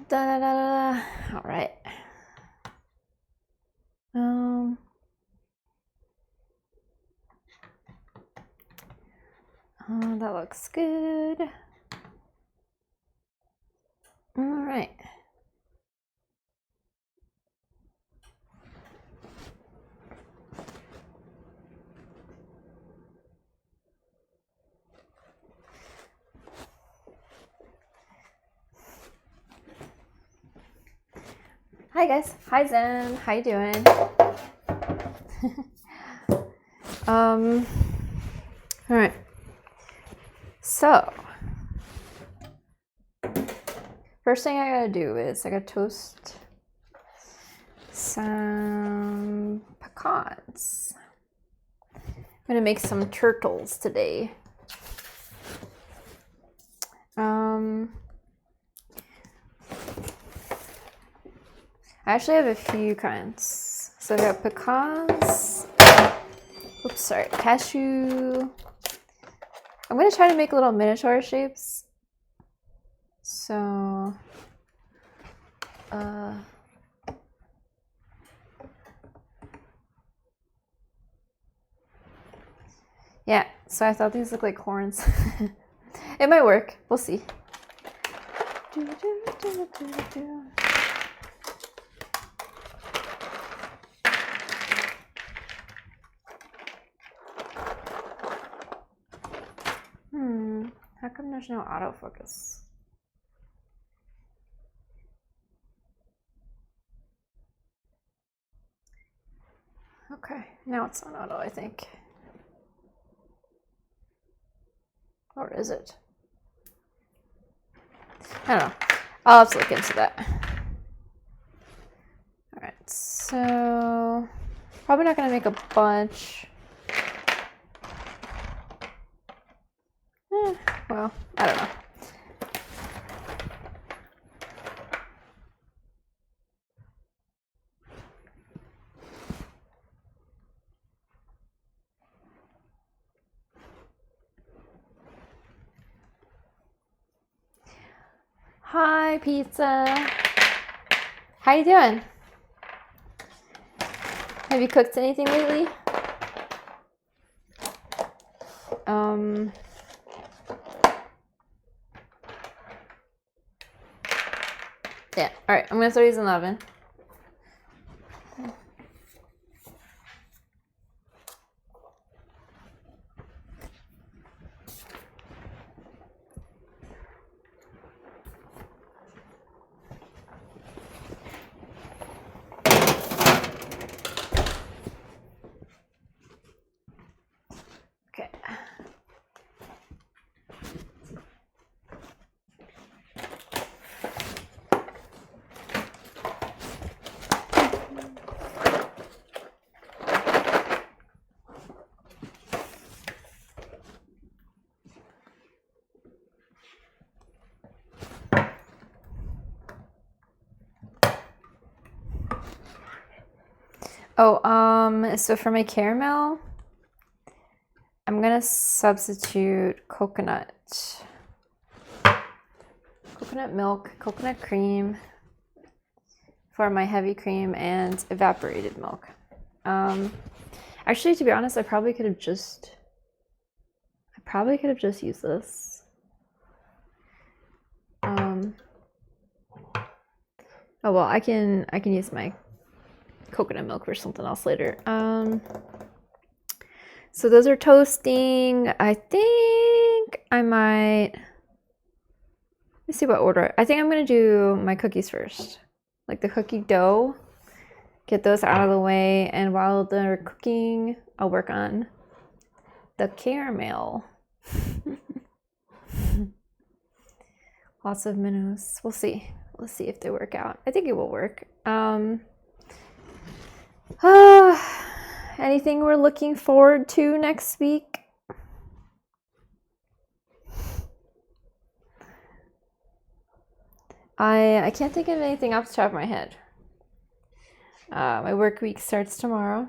Da, da, da, da. All right. That looks good. All right. Hi guys. Hi Zen. How you doing? All right. So, first thing I gotta do is I gotta toast some pecans. I'm gonna make some turtles today. I actually have a few kinds. So I got pecans. Oops, sorry, cashew. I'm gonna try to make little miniature shapes. So, yeah, so I thought these look like horns. It might work, we'll see. How come there's no autofocus? Okay, now it's on auto, I think. Or is it? I don't know. I'll have to look into that. All right, so probably not gonna make a bunch. Well, I don't know. Hi, pizza. How you doing? Have you cooked anything lately? Yeah, all right, I'm gonna throw these in the oven. Okay. Oh, so for my caramel, I'm gonna substitute coconut milk, coconut cream for my heavy cream, and evaporated milk. Actually, to be honest, I probably could have just used this. Oh well, I can use my coconut milk for something else later. So those are toasting. I think I might, let me see what order. I think I'm gonna do my cookies first, like the cookie dough. Get those out of the way, and while they're cooking, I'll work on the caramel. Lots of minnows. We'll see. Let's see if they work out. I think it will work. Anything we're looking forward to next week? I can't think of anything off the top of my head. My work week starts tomorrow.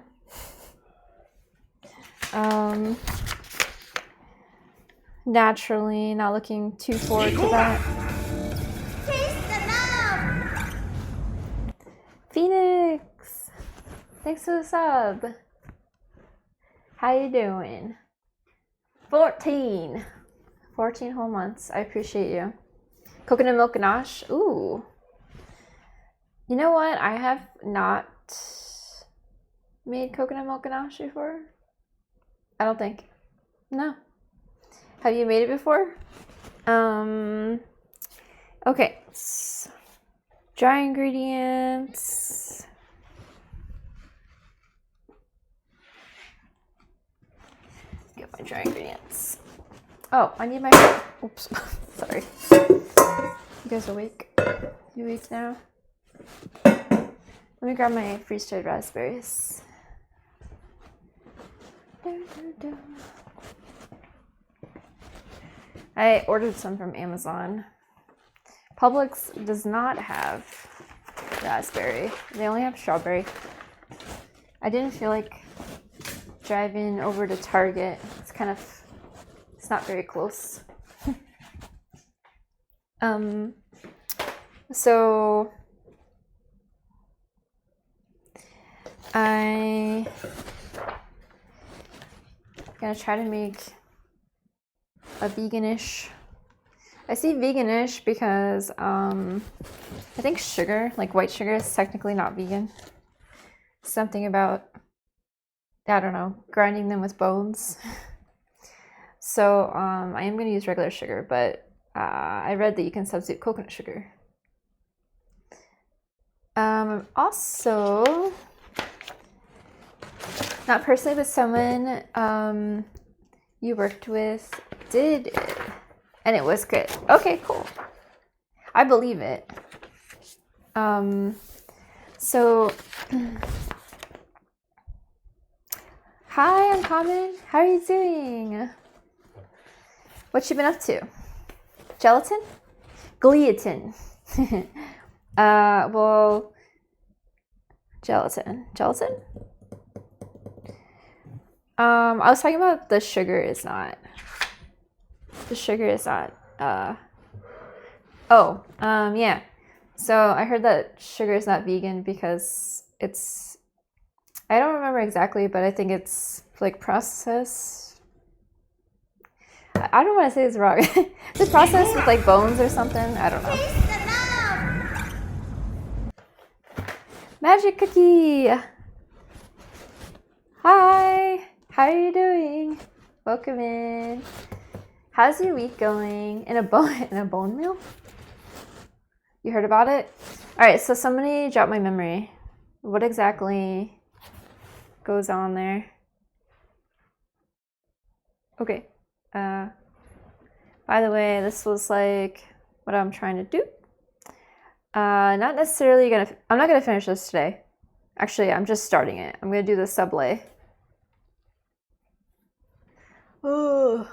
Naturally, not looking too forward to that. Taste the love! Thanks for the sub. How you doing? 14 whole months. I appreciate you. Coconut milk ganache. Ooh. You know what? I have not made coconut milk ganache before. I don't think. No. Have you made it before? Okay. Dry ingredients. Get my dry ingredients. Oh, I need my. Oops. Sorry. You guys awake? You awake now? Let me grab my freeze-dried raspberries. I ordered some from Amazon. Publix does not have raspberry. They only have strawberry. I didn't feel like driving over to Target. It's not very close. So I'm gonna try to make a veganish. I say veganish because I think sugar, like white sugar, is technically not vegan. Something about, I don't know, grinding them with bones. So I am going to use regular sugar, but I read that you can substitute coconut sugar. Also, not personally, but someone you worked with did it, and it was good. Okay, cool. I believe it. So, hi, Uncommon. How are you doing? What you been up to? Gelatin? Gleatin. Well, gelatin. Gelatin? I was talking about the sugar is not. The sugar is not. Yeah. So I heard that sugar is not vegan because it's. I don't remember exactly, but I think it's like processed. I don't want to say it's wrong. It's processed with like bones or something. I don't know. Magic Cookie. Hi. How are you doing? Welcome in. How's your week going? In a bone meal? You heard about it? All right. So somebody dropped my memory. What exactly goes on there? Okay. By the way, this was like what I'm trying to do. Not necessarily I'm not gonna finish this today. Actually, I'm just starting it. I'm gonna do the Sable. Oh,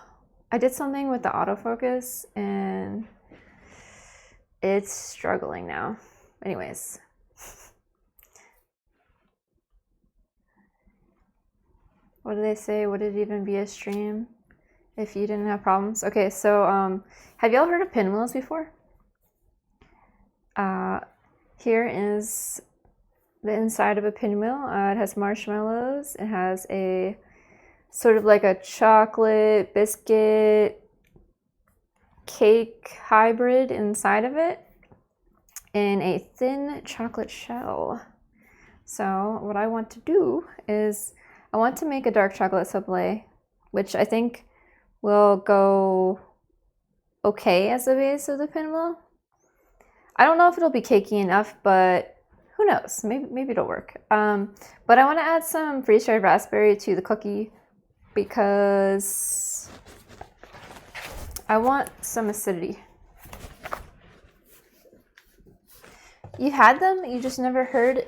I did something with the autofocus and it's struggling now. Anyways. What do they say? Would it even be a stream if you didn't have problems? Okay, so have y'all heard of pinwheels before? Here is the inside of a pinwheel. It has marshmallows. It has a sort of like a chocolate biscuit cake hybrid inside of it and a thin chocolate shell. So what I want to do is I want to make a dark chocolate Sable, which I think will go okay as the base of the pinwheel. I don't know if it'll be cakey enough, but who knows? Maybe it'll work. But I want to add some freeze-dried raspberry to the cookie because I want some acidity. You had them? You just never heard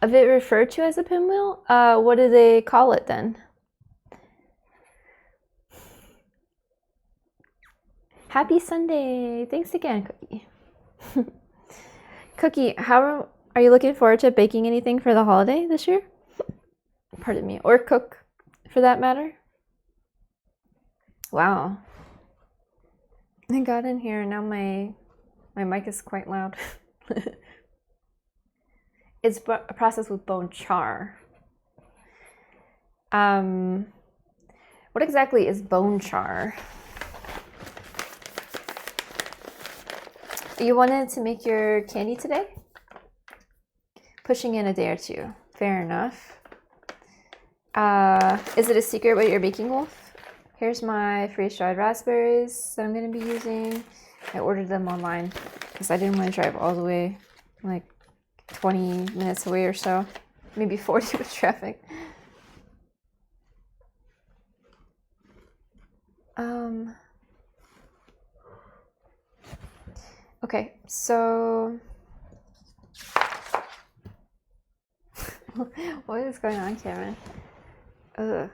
of it referred to as a pinwheel? What do they call it then? Happy Sunday! Thanks again, Cookie. Cookie, how are you looking forward to baking anything for the holiday this year? Pardon me, or cook for that matter? Wow. I got in here and now my mic is quite loud. It's processed with bone char. What exactly is bone char? You wanted to make your candy today? Pushing in a day or two. Fair enough. Is it a secret what you're baking, Wolf? Here's my freeze-dried raspberries that I'm going to be using. I ordered them online because I didn't want to drive all the way, like 20 minutes away or so. Maybe 40 with traffic. Okay, so what is going on, Cameron? Ugh.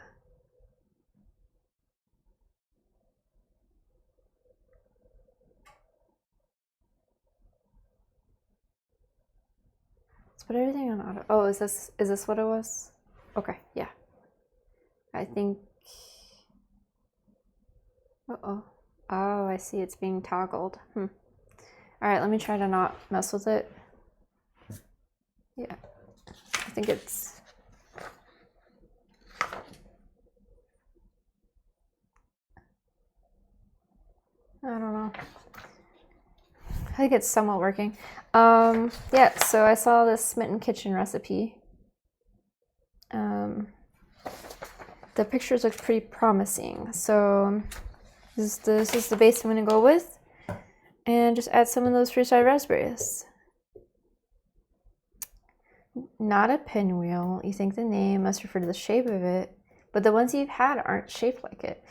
Let's put everything on auto. Oh, is this what it was? Okay, yeah. I think. Uh-oh. Oh, I see. It's being toggled. All right, let me try to not mess with it. Yeah, I think it's. I don't know. I think it's somewhat working. Yeah, so I saw this Smitten Kitchen recipe. The pictures look pretty promising. So this is the base I'm gonna go with. And just add some of those freeze-dried raspberries. Not a pinwheel. You think the name must refer to the shape of it, but the ones you've had aren't shaped like it.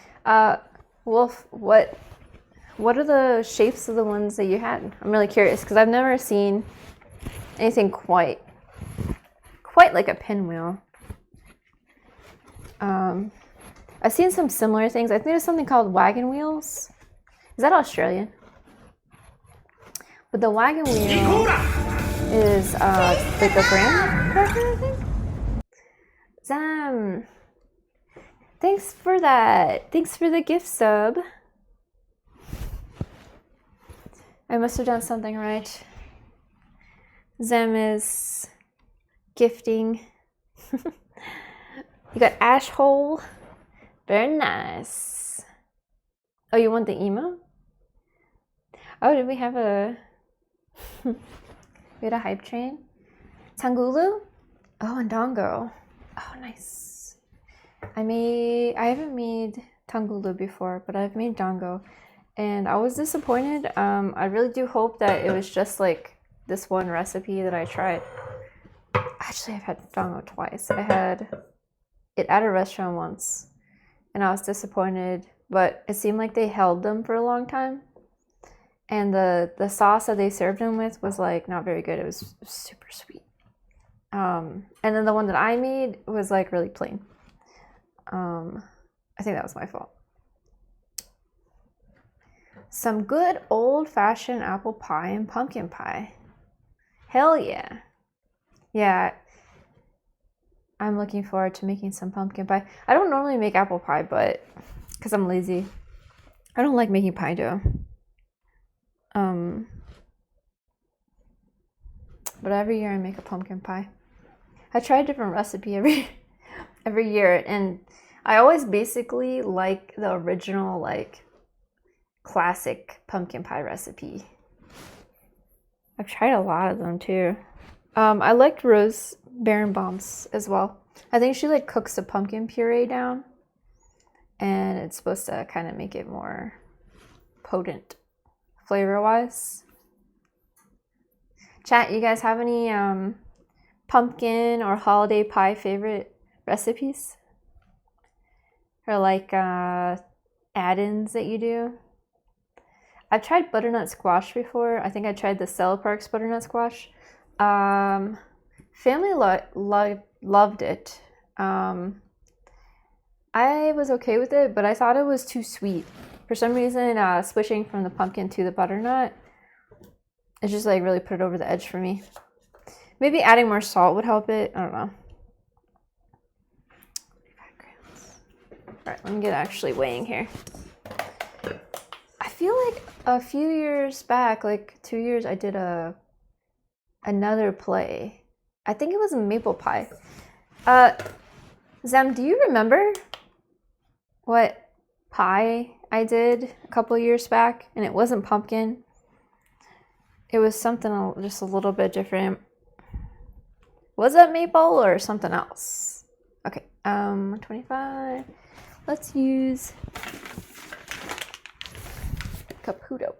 Wolf, what are the shapes of the ones that you had? I'm really curious because I've never seen anything quite like a pinwheel. I've seen some similar things. I think there's something called wagon wheels. Is that Australian? But the wagon wheel is like a graham cracker, I think. Zam, thanks for that. Thanks for the gift sub. I must have done something right. Zem is gifting. You got ash hole. Very nice. Oh, you want the emo? Oh, did we have a we had a hype train? Tangulu? Oh, and Dongo. Oh, nice. I haven't made Tangulu before, but I've made Dongo. And I was disappointed. I really do hope that it was just like this one recipe that I tried. Actually, I've had Dongo twice. I had it at a restaurant once, and I was disappointed, but it seemed like they held them for a long time. And the sauce that they served them with was like not very good. It was super sweet. And then the one that I made was like really plain. I think that was my fault. Some good old-fashioned apple pie and pumpkin pie. Hell yeah. Yeah. I'm looking forward to making some pumpkin pie. I don't normally make apple pie, but because I'm lazy. I don't like making pie dough. But every year I make a pumpkin pie. I try a different recipe every year, and I always basically like the original, like classic pumpkin pie recipe. I've tried a lot of them too. I liked Rose Barenbaum's as well. I think she like cooks the pumpkin puree down, and it's supposed to kind of make it more potent flavor-wise. Chat, you guys have any pumpkin or holiday pie favorite recipes? Or like add-ins that you do? I've tried butternut squash before. I think I tried the Stella Parks butternut squash. Family loved it. I was okay with it, but I thought it was too sweet. For some reason, switching from the pumpkin to the butternut, it just like really put it over the edge for me. Maybe adding more salt would help it. I don't know. 5 grams. All right, let me get actually weighing here. I feel like a few years back, like 2 years, I did another play I think it was maple pie. Zem, do you remember what pie I did a couple years back? And it wasn't pumpkin. It was something just a little bit different. Was it maple or something else? Okay, 25. Let's use Caputo.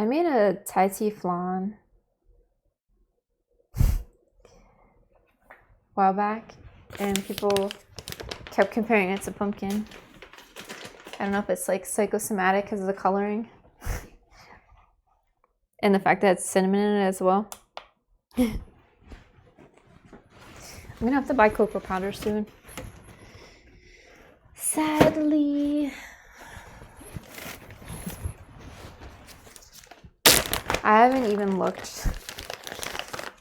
I made a Thai tea flan a while back, and people kept comparing it to pumpkin. I don't know if it's like psychosomatic because of the coloring and the fact that it's cinnamon in it as well. I'm gonna have to buy cocoa powder soon. Sadly. I haven't even looked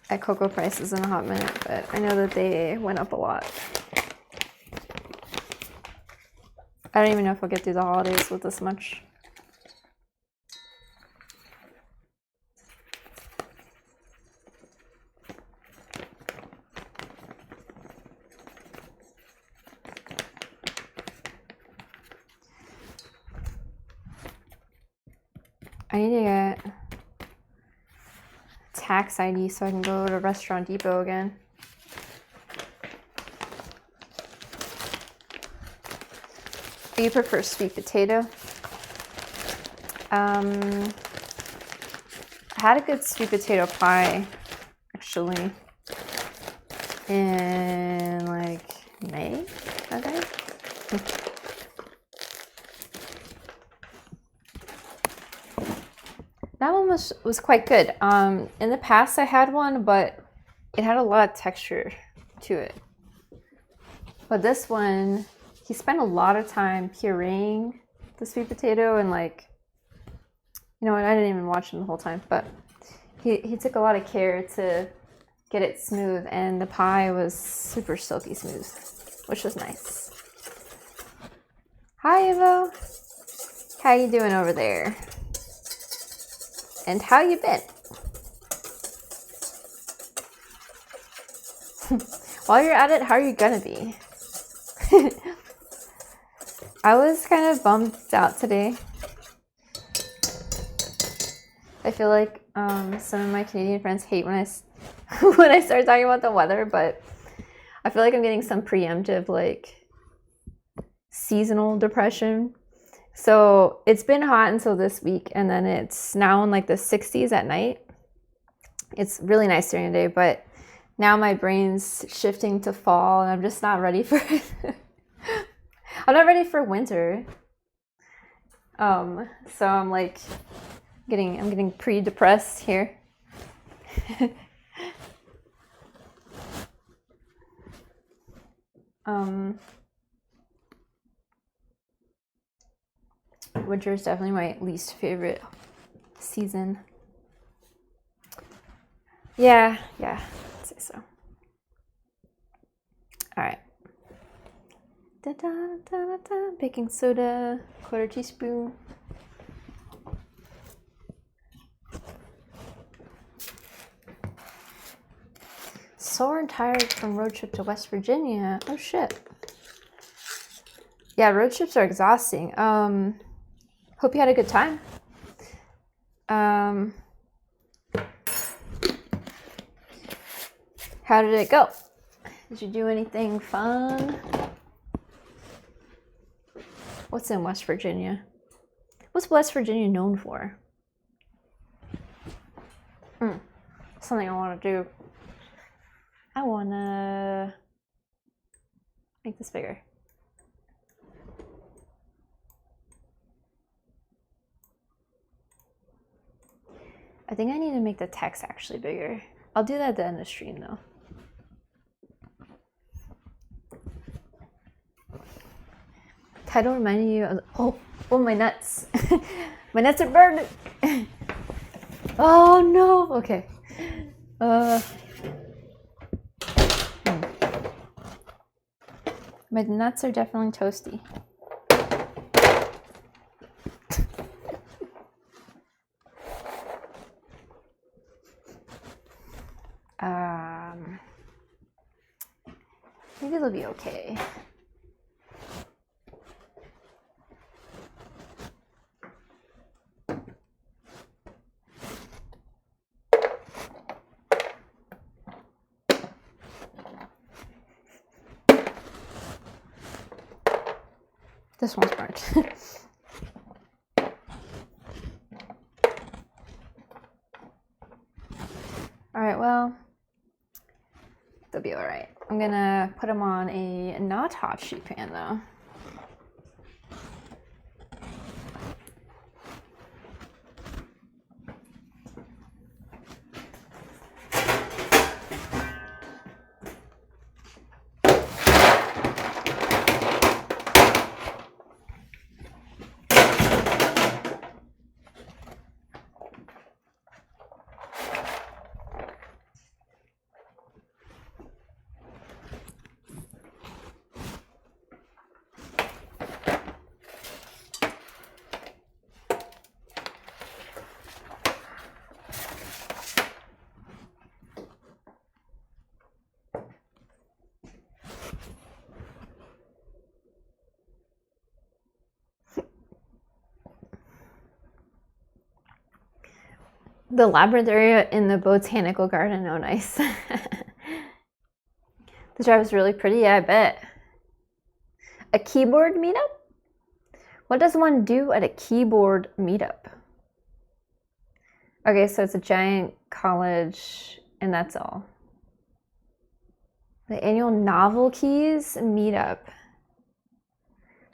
at cocoa prices in a hot minute, but I know that they went up a lot. I don't even know if I'll get through the holidays with this much. I need to get tax ID so I can go to Restaurant Depot again. Do you prefer sweet potato? I had a good sweet potato pie actually in like May, I think. That one was quite good. In the past I had one, but it had a lot of texture to it. But this one, he spent a lot of time pureeing the sweet potato and like, you know what, I didn't even watch him the whole time, but he took a lot of care to get it smooth, and the pie was super silky smooth, which was nice. Hi, Evo. How you doing over there? And how you been? While you're at it, how are you gonna be? I was kind of bummed out today. I feel like some of my Canadian friends hate when I start talking about the weather, but I feel like I'm getting some preemptive like seasonal depression. So it's been hot until this week, and then it's now in like the 60s at night. It's really nice during the day, but now my brain's shifting to fall, and I'm just not ready for it. I'm not ready for winter. So I'm like getting pre-depressed here. Winter is definitely my least favorite season. Yeah, I'd say so. All right. Baking soda, 1/4 teaspoon. Sore and tired from road trip to West Virginia. Oh shit. Yeah, road trips are exhausting. Hope you had a good time. How did it go? Did you do anything fun? What's in West Virginia? What's West Virginia known for? Something I want to do. I want to make this bigger. I think I need to make the text actually bigger. I'll do that at the end of the stream though. Title reminding you of, oh my nuts. My nuts are burned. Oh no, okay. My nuts are definitely toasty. think it'll be okay. This one's burnt. Alright, well, they'll be alright. I'm gonna put them on a not hot sheet pan though. The labyrinth area in the botanical garden, oh nice. The drive is really pretty, yeah, I bet. A keyboard meetup? What does one do at a keyboard meetup? Okay, so it's a giant college and that's all. The annual novel keys meetup.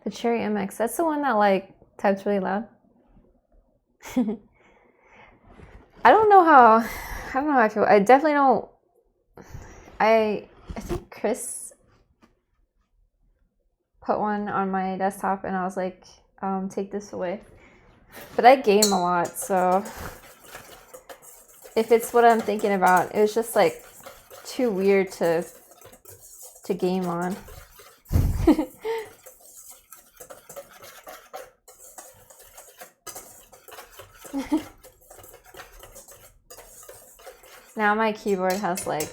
The Cherry MX, that's the one that like types really loud. I don't know how I feel. I definitely don't. I think Chris put one on my desktop and I was like, take this away. But I game a lot, so if it's what I'm thinking about, it was just like too weird to game on. Now my keyboard has like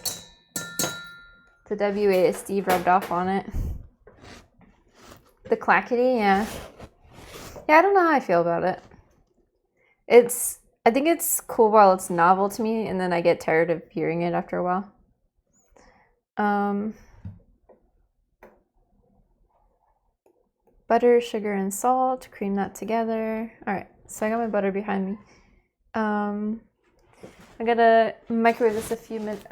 the WASD rubbed off on it. The clackety, yeah. Yeah, I don't know how I feel about it. I think it's cool while it's novel to me, and then I get tired of hearing it after a while. Butter, sugar, and salt. Cream that together. All right, so I got my butter behind me. I gotta microwave this a few minutes.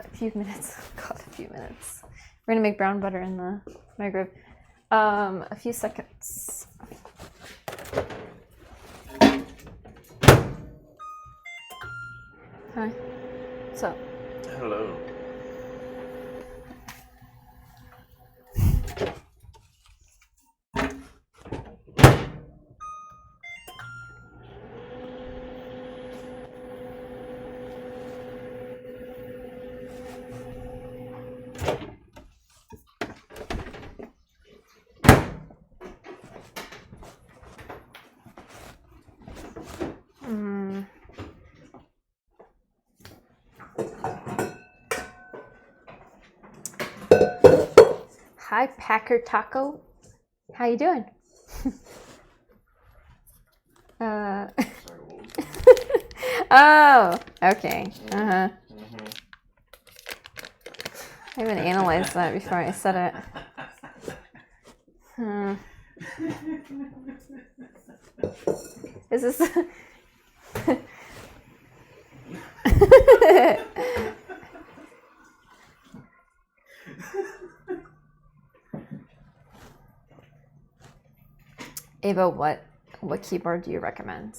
God, a few minutes. We're gonna make brown butter in the microwave. A few seconds. Hi. What's up? Hello. Hi, Packer Taco. How you doing? Oh, okay. I haven't analyzed that before I said it. Is this? Ava, what keyboard do you recommend?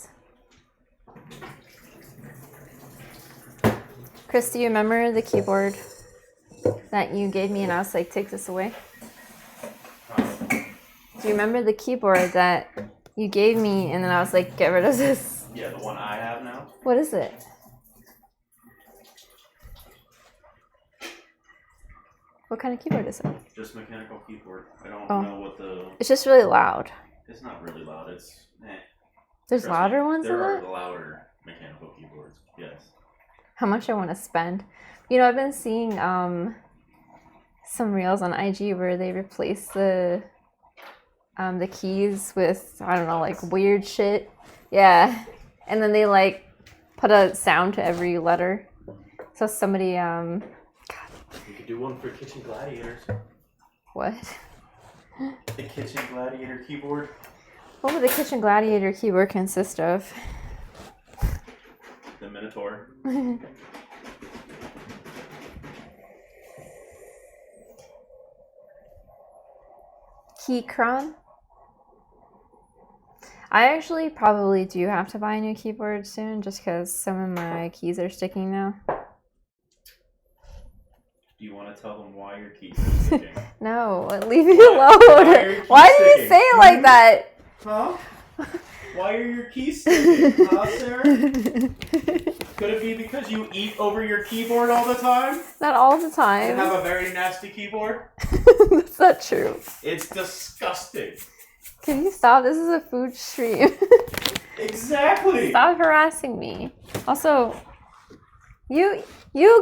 Chris, do you remember the keyboard that you gave me and I was like, take this away? Do you remember the keyboard that you gave me and then I was like, get rid of this? Yeah, the one I have now. What is it? What kind of keyboard is it? Just mechanical keyboard. I don't know what the... It's just really loud. It's not really loud. It's... There's louder ones in it? There are louder mechanical keyboards, yes. How much I want to spend. You know, I've been seeing some reels on IG where they replace the keys with, I don't know, like weird shit. Yeah. And then they like put a sound to every letter. So somebody God. You could do one for Kitchen Gladiators. What? The Kitchen Gladiator keyboard. What would the Kitchen Gladiator keyboard consist of? The Minotaur. Keychron? I actually probably do have to buy a new keyboard soon just because some of my keys are sticking now. Do you want to tell them why your keys are sticking? No, leave me alone. Why do you say it like that? Huh? Why are your keys sticking, huh, Sarah? Could it be because you eat over your keyboard all the time? Not all the time. And have a very nasty keyboard? That's not true. It's disgusting. Can you stop? This is a food stream. Exactly. Stop harassing me. Also, you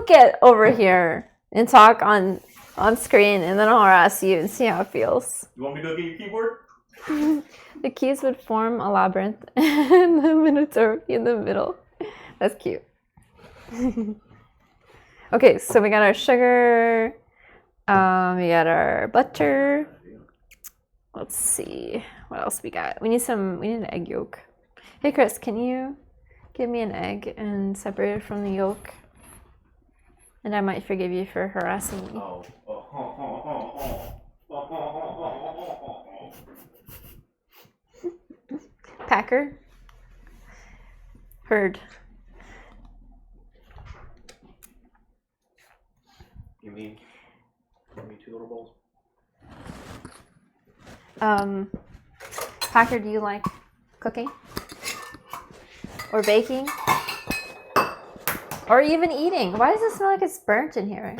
get over here and talk on screen, and then I'll harass you and see how it feels. You want me to go get your keyboard? The keys would form a labyrinth, and the Minotaur would be in the middle. That's cute. Okay, so we got our sugar. We got our butter. Let's see what else we got. We need an egg yolk. Hey Chris, can you give me an egg and separate it from the yolk? And I might forgive you for harassing me. Packer? Heard. Give me 2 little bowls. Packer, do you like cooking? Or baking? Or even eating? Why does it smell like it's burnt in here?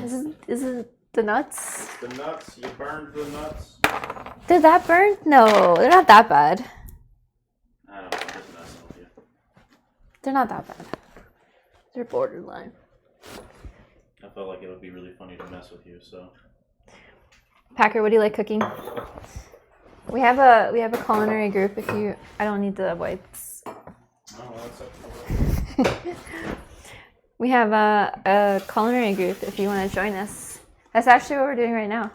Is it the nuts? The nuts, you burned the nuts. They're that burnt? No, they're not that bad. I don't know, I'm just messing with you. They're not that bad. They're borderline. I felt like it would be really funny to mess with you, so. Packer, what do you like cooking? We have a culinary group. I don't need the wipes. Oh, well, that's up to you. We have a culinary group if you want to join us. That's actually what we're doing right now.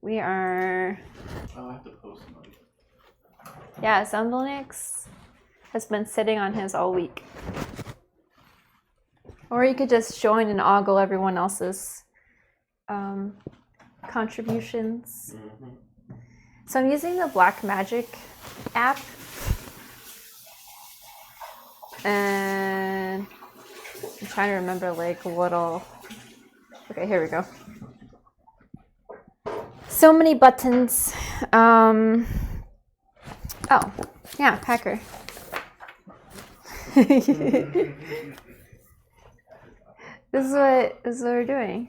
We are. Oh, I have to post something. Yeah, Zambonix has been sitting on his all week. Or you could just join and ogle everyone else's contributions. Mm-hmm. So I'm using the Black Magic app. And I'm trying to remember like what all. Okay, here we go. So many buttons. Oh, yeah, Packer. This is what we're doing.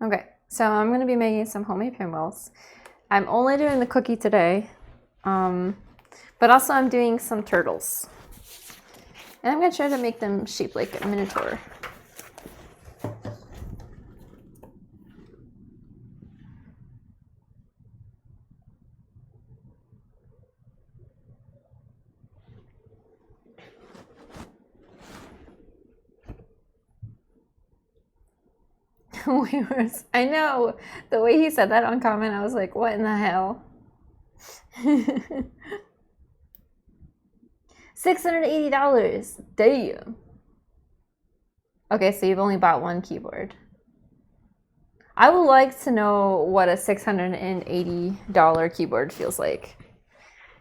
Okay, so I'm gonna be making some homemade pinwheels. I'm only doing the cookie today, but also I'm doing some turtles. And I'm gonna try to make them shaped like a minotaur. I know, the way he said that on comment, I was like, what in the hell? $680. Damn. Okay, so you've only bought one keyboard. I would like to know what a $680 keyboard feels like.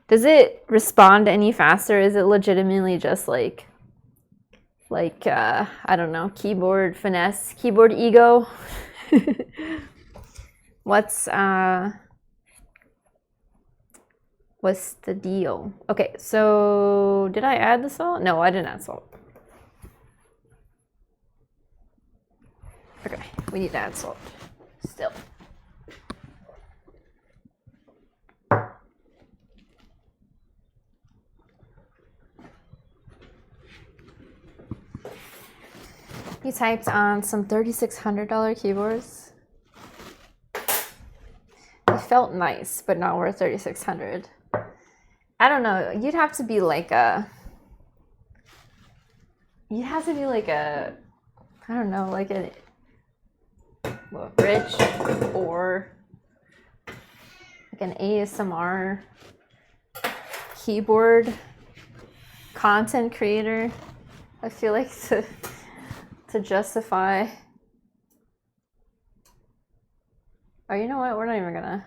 Does it respond any faster? Is it legitimately just like I don't know, keyboard finesse, keyboard ego? What's the deal? Okay, so did I add the salt? No, I didn't add salt. Okay, we need to add salt still. You typed on some $3,600 keyboards. They felt nice, but not worth $3,600. I don't know. You'd have to be like a. You'd have to be like a. I don't know, like a. Well, rich or like an ASMR keyboard content creator. I feel like to justify. Oh, you know what? We're not even gonna.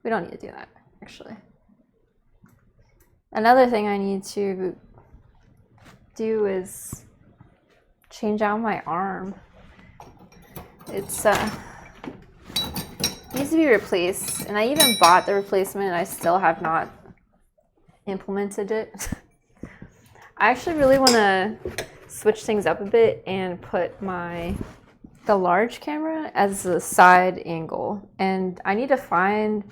We don't need to do that, actually. Another thing I need to do is change out my arm. It's needs to be replaced, and I even bought the replacement. I still have not implemented it. I actually really want to switch things up a bit and put the large camera as a side angle, and I need to find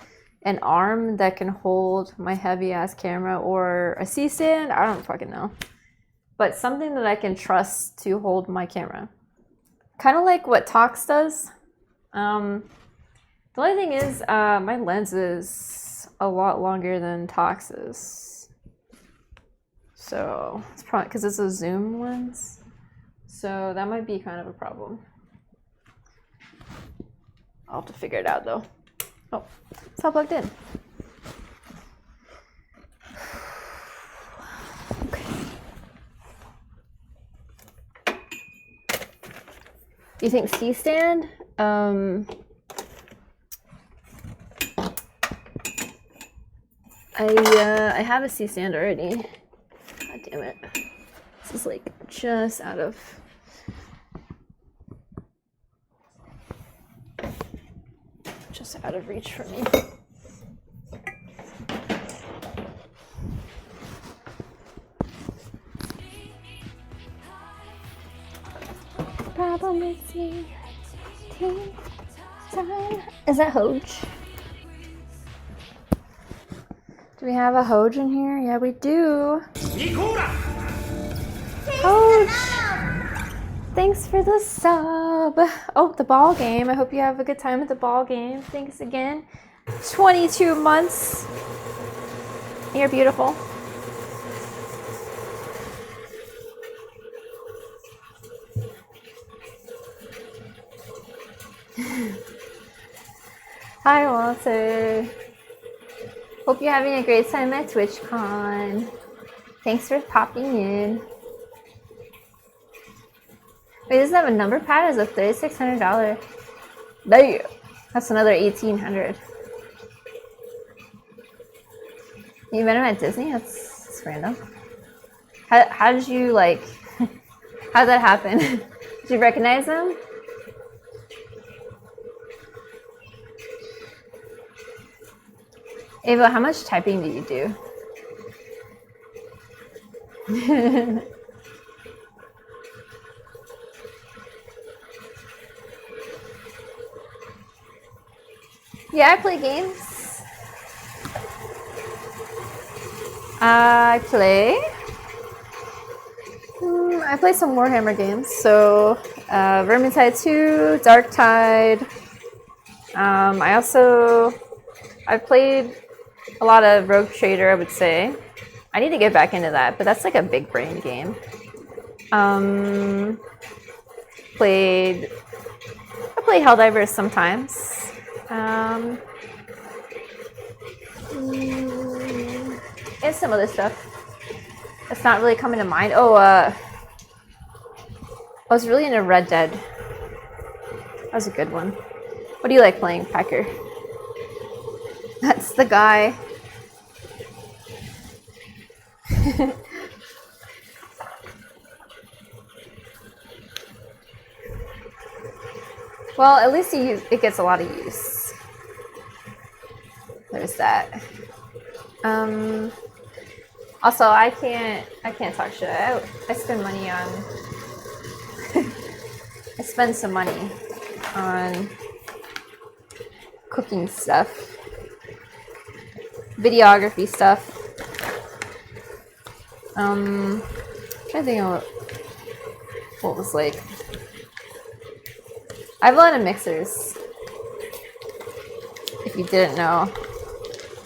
an arm that can hold my heavy ass camera or a C-stand. I don't fucking know, but something that I can trust to hold my camera, kind of like what Tox does. The only thing is my lens is a lot longer than Tox's, so it's probably because it's a zoom lens, so that might be kind of a problem. I'll have to figure it out though. Oh, it's all plugged in. Okay. Do you think C-stand? I have a C-stand already. God damn it. This is like just out of reach for me. Problem with me. Time. Is that Hoj? Do we have a Hoj in here? Yeah, we do. Hoj! Thanks for the sub. Oh, the ball game. I hope you have a good time at the ball game. Thanks again. 22 months. You're beautiful. Hi, Walter. Hope you're having a great time at TwitchCon. Thanks for popping in. Wait, does it have a number pad? It's a $3,600. Damn. That's another $1,800. You met him at Disney? That's random. How did you like? How did that happen? Did you recognize him? Ava, how much typing do you do? Yeah, I play games. I play some Warhammer games. So, Vermintide 2, Darktide. I've played a lot of Rogue Trader, I would say. I need to get back into that, but that's like a big brain game. I play Helldivers sometimes. And some other stuff. It's not really coming to mind. I was really into Red Dead. That was a good one. What do you like playing, Packer? That's the guy. Well, at least it gets a lot of use. There's that. Also, I can't talk shit. I spend money on. I spend some money on cooking stuff, videography stuff. I think of what was like I have a lot of mixers. If you didn't know.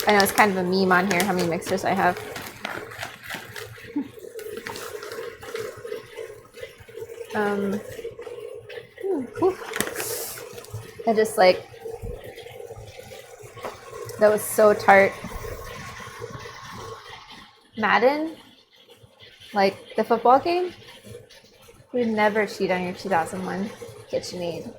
I know it's kind of a meme on here how many mixers I have. I just like, that was so tart. Madden, like the football game, you would never cheat on your 2001 KitchenAid.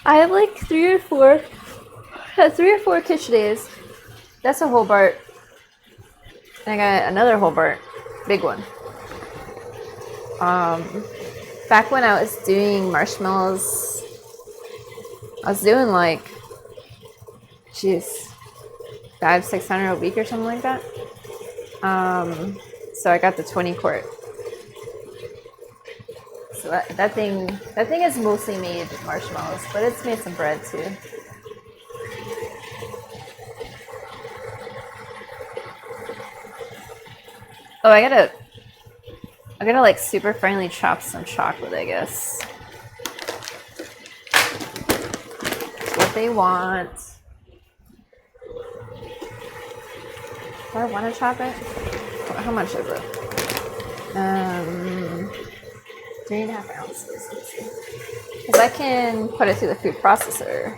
I have like 3 or 4 KitchenAids. That's a Hobart. And I got another Hobart, big one. Back when I was doing marshmallows, I was doing like, geez, 500-600 a week or something like that. So I got the 20 quart. So that thing has mostly made marshmallows, but it's made some bread too. Oh, I gotta like super finely chop some chocolate, I guess. That's what they want. Do I want to chop it? How much is it? 3.5 ounces. Because I can put it through the food processor.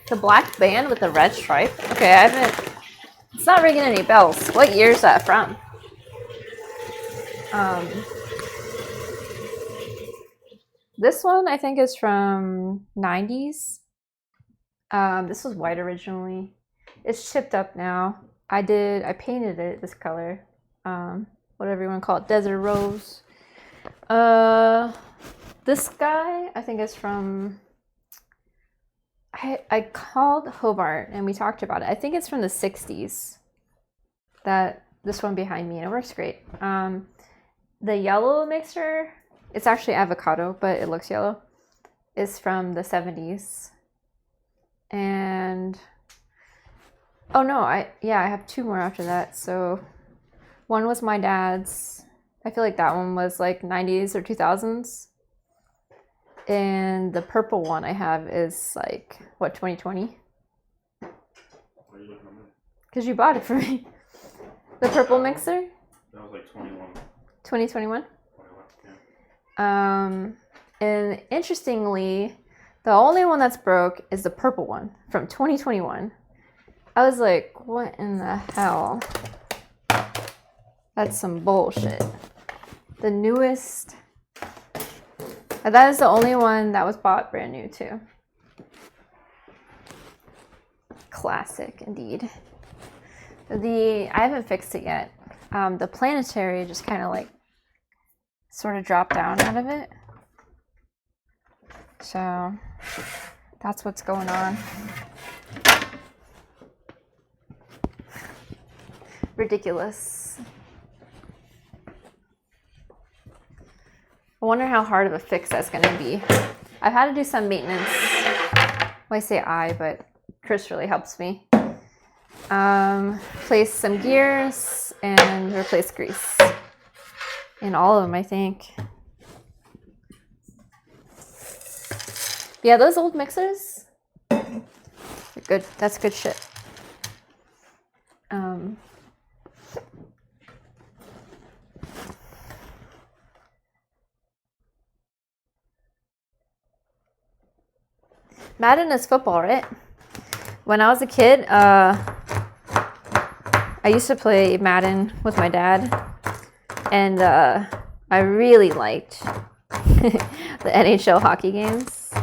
The black band with the red stripe? Okay, I haven't... It's not ringing any bells. What year is that from? This one I think is from 90s. This was white originally. It's chipped up now. I painted it this color. Whatever you want to call it, desert rose. This guy I think is from... I called Hobart and we talked about it. I think it's from the 60s. This one behind me, and it works great. The yellow mixer, it's actually avocado, but it looks yellow, is from the 70s. And oh no, I have 2 more after that. So one was my dad's. I feel like that one was like 90s or 2000s. And the purple one I have is like, what, 2020? Why are you looking at me? Because you bought it for me. The purple mixer? That was like 21. 2021? 21, yeah. And interestingly, the only one that's broke is the purple one from 2021. I was like, what in the hell? That's some bullshit. The newest... That is the only one that was bought brand new too. Classic indeed. I haven't fixed it yet. The planetary just kind of like sort of dropped down out of it. So that's what's going on. Ridiculous. I wonder how hard of a fix that's going to be. I've had to do some maintenance. Well, I say but Chris really helps me. Replace some gears and replace grease. In all of them, I think. Yeah, those old mixers, they're good. That's good shit. Madden is football, right? When I was a kid, I used to play Madden with my dad, and I really liked the NHL hockey games.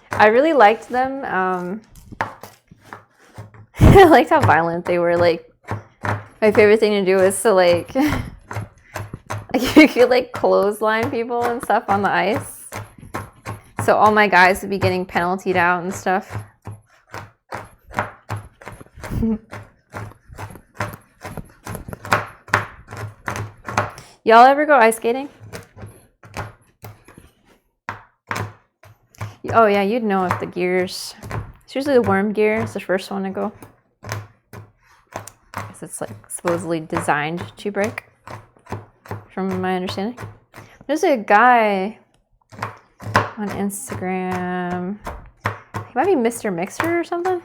I really liked them. I liked how violent they were. Like, my favorite thing to do was to like you could like clothesline people and stuff on the ice. So all my guys would be getting penaltied out and stuff. Y'all ever go ice skating? Oh yeah, you'd know if the gears. It's usually the worm gear is the first one to go. Because it's like supposedly designed to break, from my understanding. There's a guy on Instagram. He might be Mr. Mixer or something.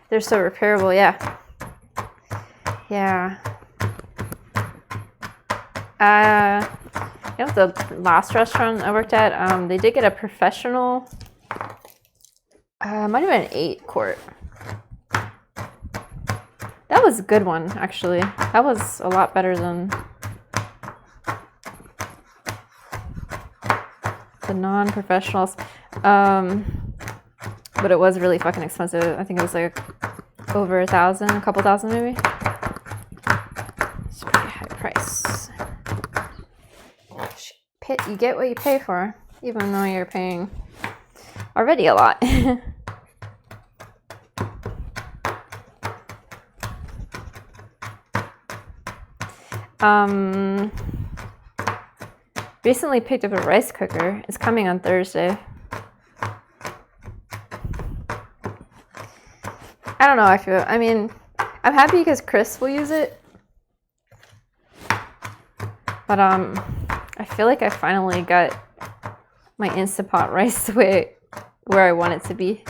They're so repairable, yeah. Yeah. You know, the last restaurant I worked at, they did get a professional, might have been an 8 quart. That was a good one, actually. That was a lot better than the non-professionals. But it was really fucking expensive. I think it was like over $1,000, a couple thousand maybe. It's a pretty high price. You get what you pay for, even though you're paying already a lot. Recently picked up a rice cooker. It's coming on Thursday. I don't know, I mean, I'm happy because Chris will use it. But I feel like I finally got my Instant Pot rice the way where I want it to be.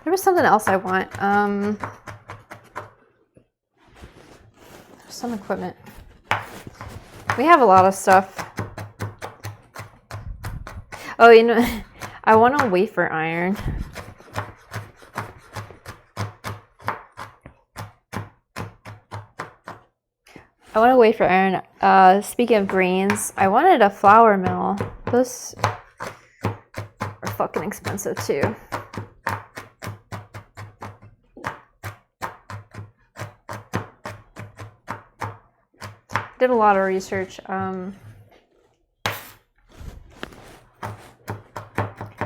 There was something else I want. Some equipment. We have a lot of stuff. Oh, you know, I want a wafer iron. I want a wafer iron. Speaking of grains, I wanted a flour mill. Those are fucking expensive too. Did a lot of research.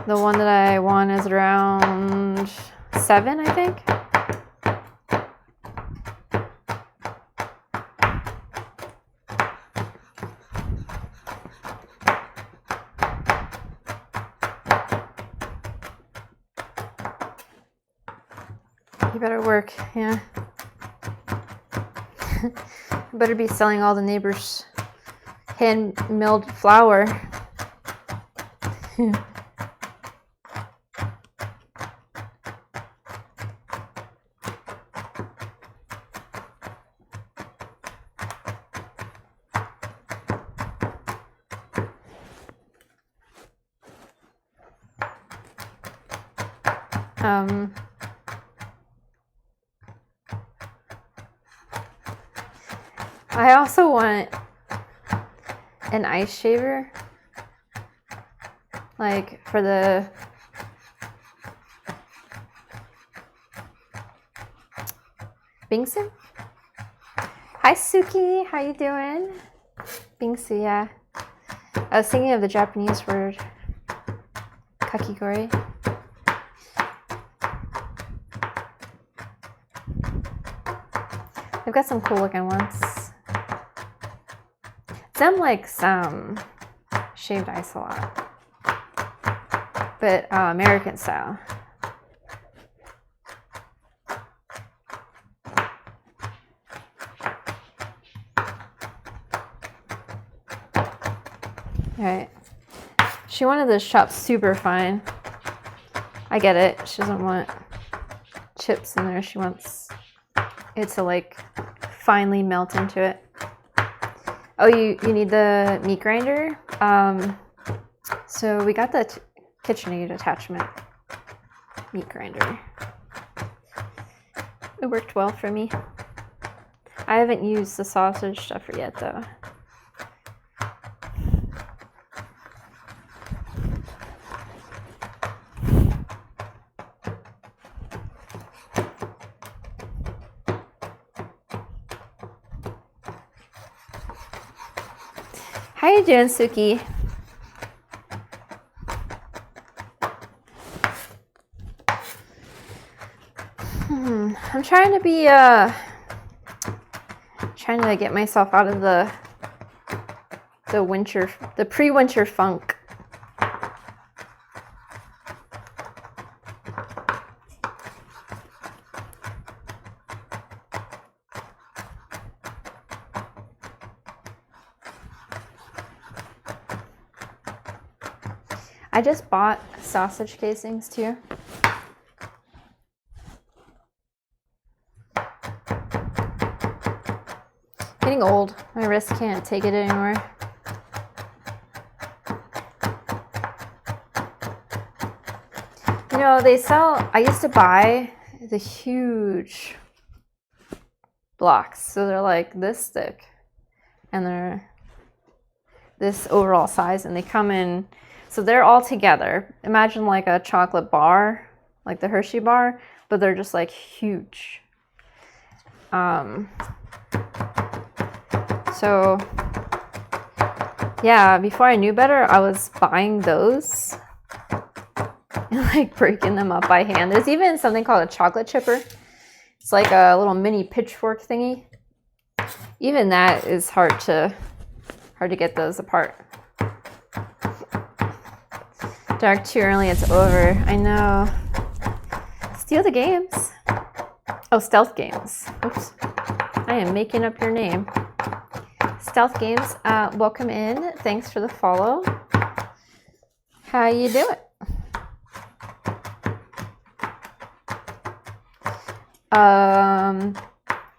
The one that I want is around 7, I think. You better work, yeah. Better be selling all the neighbors' hand-milled flour. I also want an ice shaver, like for the Bingsu. Hi Suki, how you doing? Bingsu, yeah. I was thinking of the Japanese word kakigori. They've got some cool looking ones. Them like some shaved ice a lot, but American style. Alright. She wanted this chopped super fine. I get it. She doesn't want chips in there. She wants it to like finely melt into it. Oh, you need the meat grinder? So we got the KitchenAid attachment meat grinder. It worked well for me. I haven't used the sausage stuffer yet though. How you doing, Suki? I'm trying to be trying to get myself out of the pre-winter funk. I just bought sausage casings too. Getting old. My wrist can't take it anymore. You know, they sell, I used to buy the huge blocks. So they're like this thick and they're this overall size and they come in, so they're all together. Imagine like a chocolate bar, like the Hershey bar, but they're just like huge. So yeah, before I knew better, I was buying those and like breaking them up by hand. There's even something called a chocolate chipper. It's like a little mini pitchfork thingy. Even that is hard to get those apart. Dark too early, it's over. I know. Steal the games. Oh, stealth games. Oops. I am making up your name. Stealth games, welcome in. Thanks for the follow. How you doing?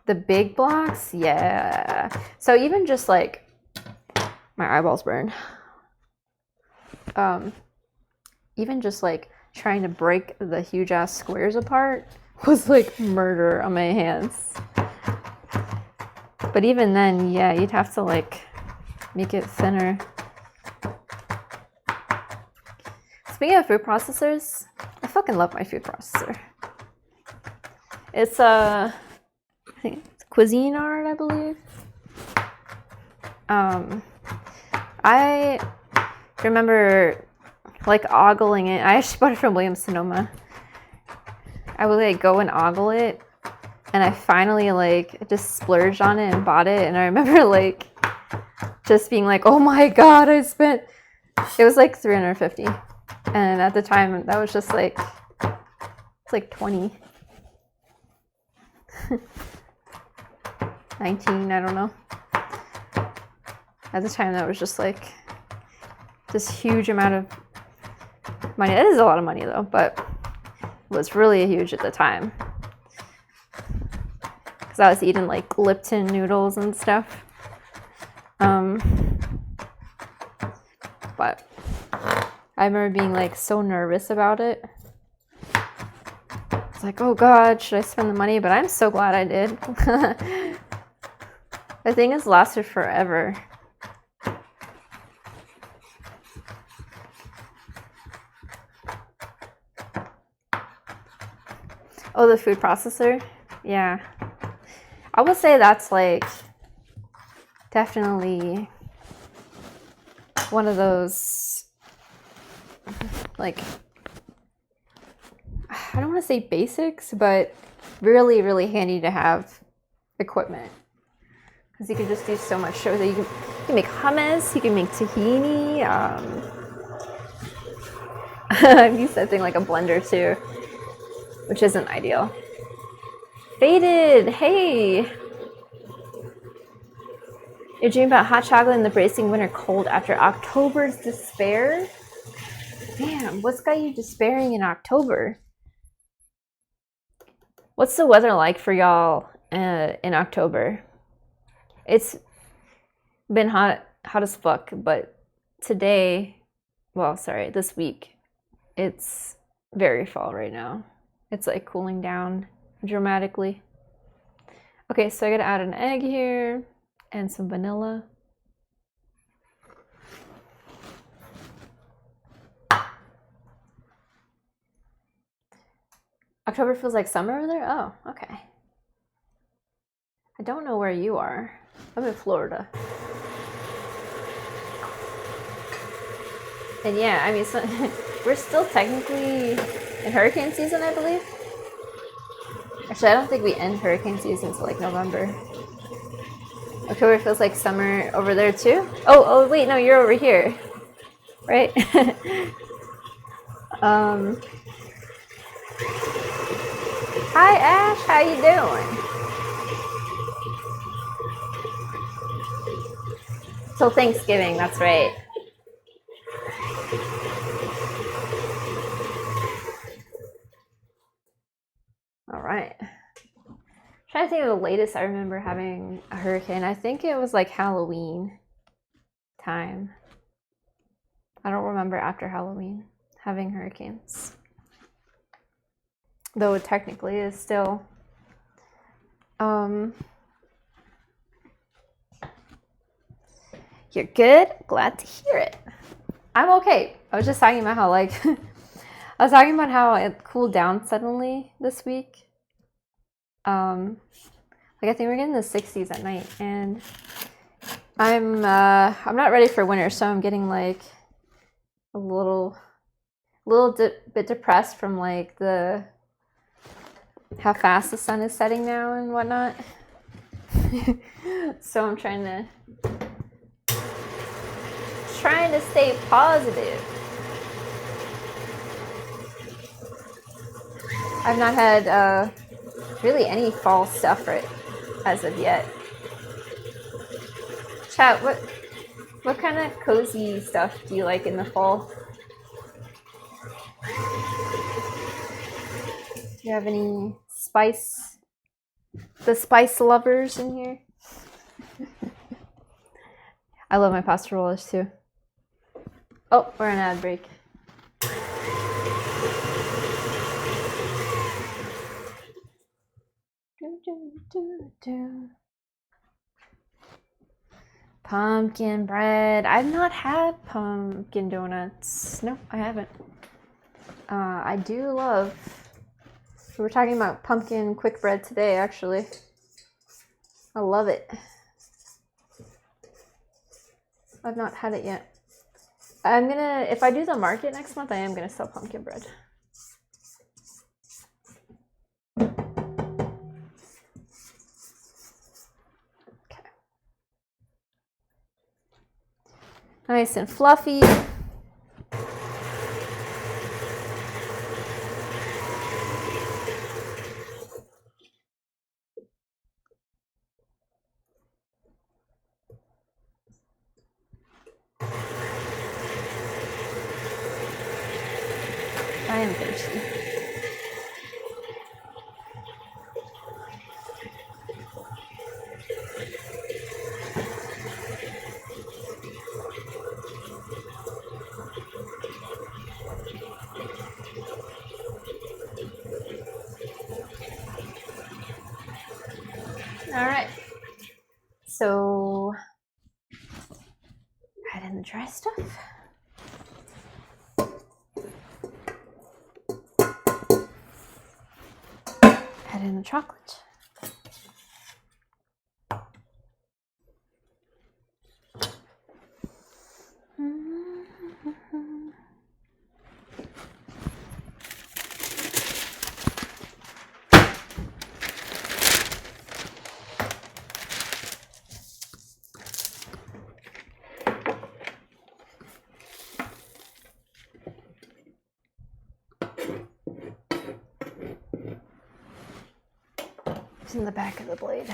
The big blocks, yeah. So even just like my eyeballs burn. Even just like trying to break the huge ass squares apart was like murder on my hands. But even then, yeah, you'd have to like make it thinner. Speaking of food processors, I fucking love my food processor. It's I think it's Cuisinart, I believe. I remember like ogling it. I actually bought it from Williams-Sonoma. I would like go and ogle it, and I finally like just splurged on it and bought it. And I remember like just being like, "Oh my god, I spent." It was like $350, and at the time that was just like it's like 20, 19. I don't know. At the time, that was just like this huge amount of money. It is a lot of money though, but it was really huge at the time. Because I was eating like Lipton noodles and stuff. But I remember being like so nervous about it. It's like, oh god, should I spend the money? But I'm so glad I did. The thing has lasted forever. Oh, the food processor? Yeah. I would say that's like definitely one of those like, I don't want to say basics, but really, really handy to have equipment. Because you can just do so much. So you can make hummus, you can make tahini. I've used that thing like a blender too, which isn't ideal. Faded, hey! You're dreaming about hot chocolate in the bracing winter cold after October's despair? Damn, what's got you despairing in October? What's the weather like for y'all in October? It's been hot as fuck, but today, well, sorry, this week, it's very fall right now. It's like cooling down dramatically. Okay, so I gotta add an egg here and some vanilla. October feels like summer over there? Oh, okay. I don't know where you are. I'm in Florida. And yeah, I mean, so, we're still technically in hurricane season, I believe. Actually, I don't think we end hurricane season until like November. October feels like summer over there too. Oh, wait, no, you're over here, right? Hi, Ash. How you doing? Till Thanksgiving. That's right. All right. Trying to think of the latest I remember having a hurricane. I think it was like Halloween time. I don't remember after Halloween having hurricanes. Though it technically is still you're good? Glad to hear it. I'm okay. I was just talking about how like I was talking about how it cooled down suddenly this week. Like I think we're getting the 60s at night, and I'm not ready for winter, so I'm getting like a little bit depressed from like the how fast the sun is setting now and whatnot. So I'm trying to stay positive. I've not had really any fall stuff right as of yet. Chat, what kind of cozy stuff do you like in the fall? Do you have any the spice lovers in here? I love my pasta rollers too. Oh, we're on ad break. Pumpkin bread. I've not had pumpkin donuts. Nope, I haven't. I do love. We were talking about pumpkin quick bread today, actually. I love it. I've not had it yet. I'm gonna, if I do the market next month, I am gonna sell pumpkin bread. Okay. Nice and fluffy. I am thirsty. All right. So, add in the dry stuff. Add in the chocolate. It's in the back of the blade,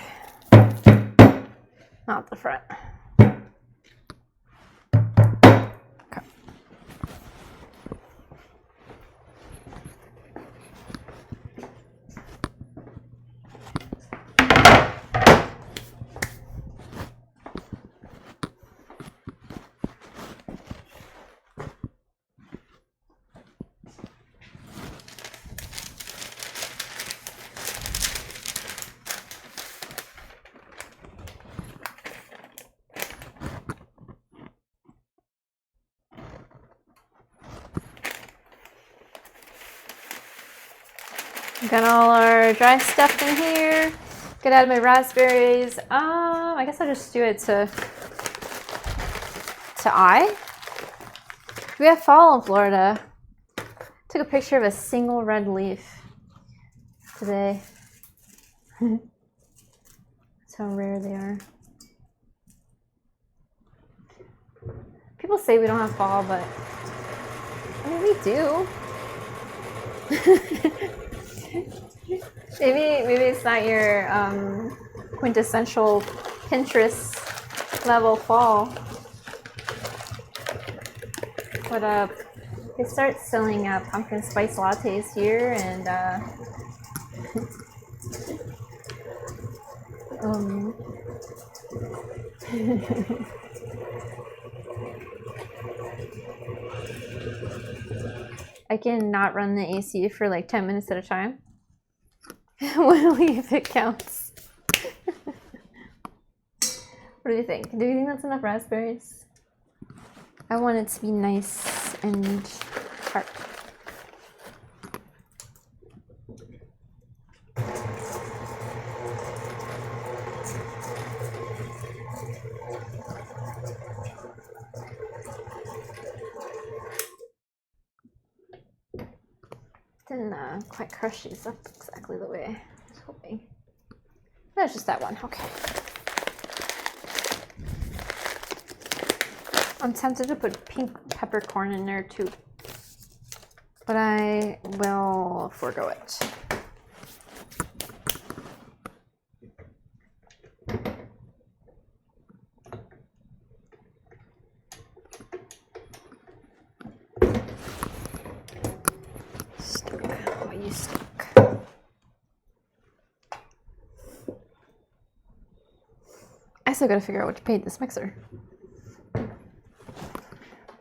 not the front. Okay. Got all our dry stuff in here. Get out of my raspberries. I guess I'll just do it to eye. We have fall in Florida. Took a picture of a single red leaf today. That's how rare they are. People say we don't have fall, but I mean, we do. maybe it's not your quintessential Pinterest level fall. But they start selling pumpkin spice lattes here, and I can not run the AC for like 10 minutes at a time. Only if it counts. What do you think? Do you think that's enough raspberries? I want it to be nice and tart. Didn't quite crush these up exactly the way I was hoping. That's just that one. Okay. I'm tempted to put pink peppercorn in there too, but I will forego it. Stuck. What you stuck? I still gotta figure out what to paint this mixer.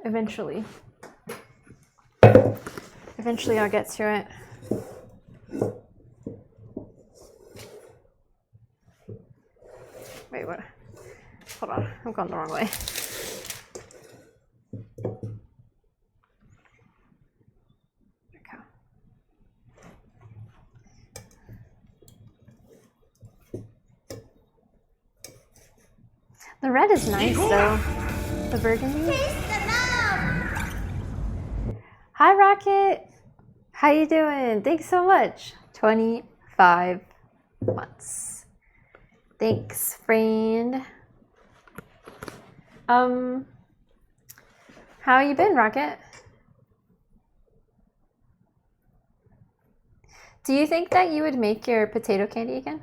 Eventually I'll get to it. Wait, what? Hold on, I'm going the wrong way. Okay. The red is nice though. The burgundy. Hi Rocket, how you doing? Thanks so much. 25 months. Thanks, friend. How you been, Rocket? Do you think that you would make your potato candy again?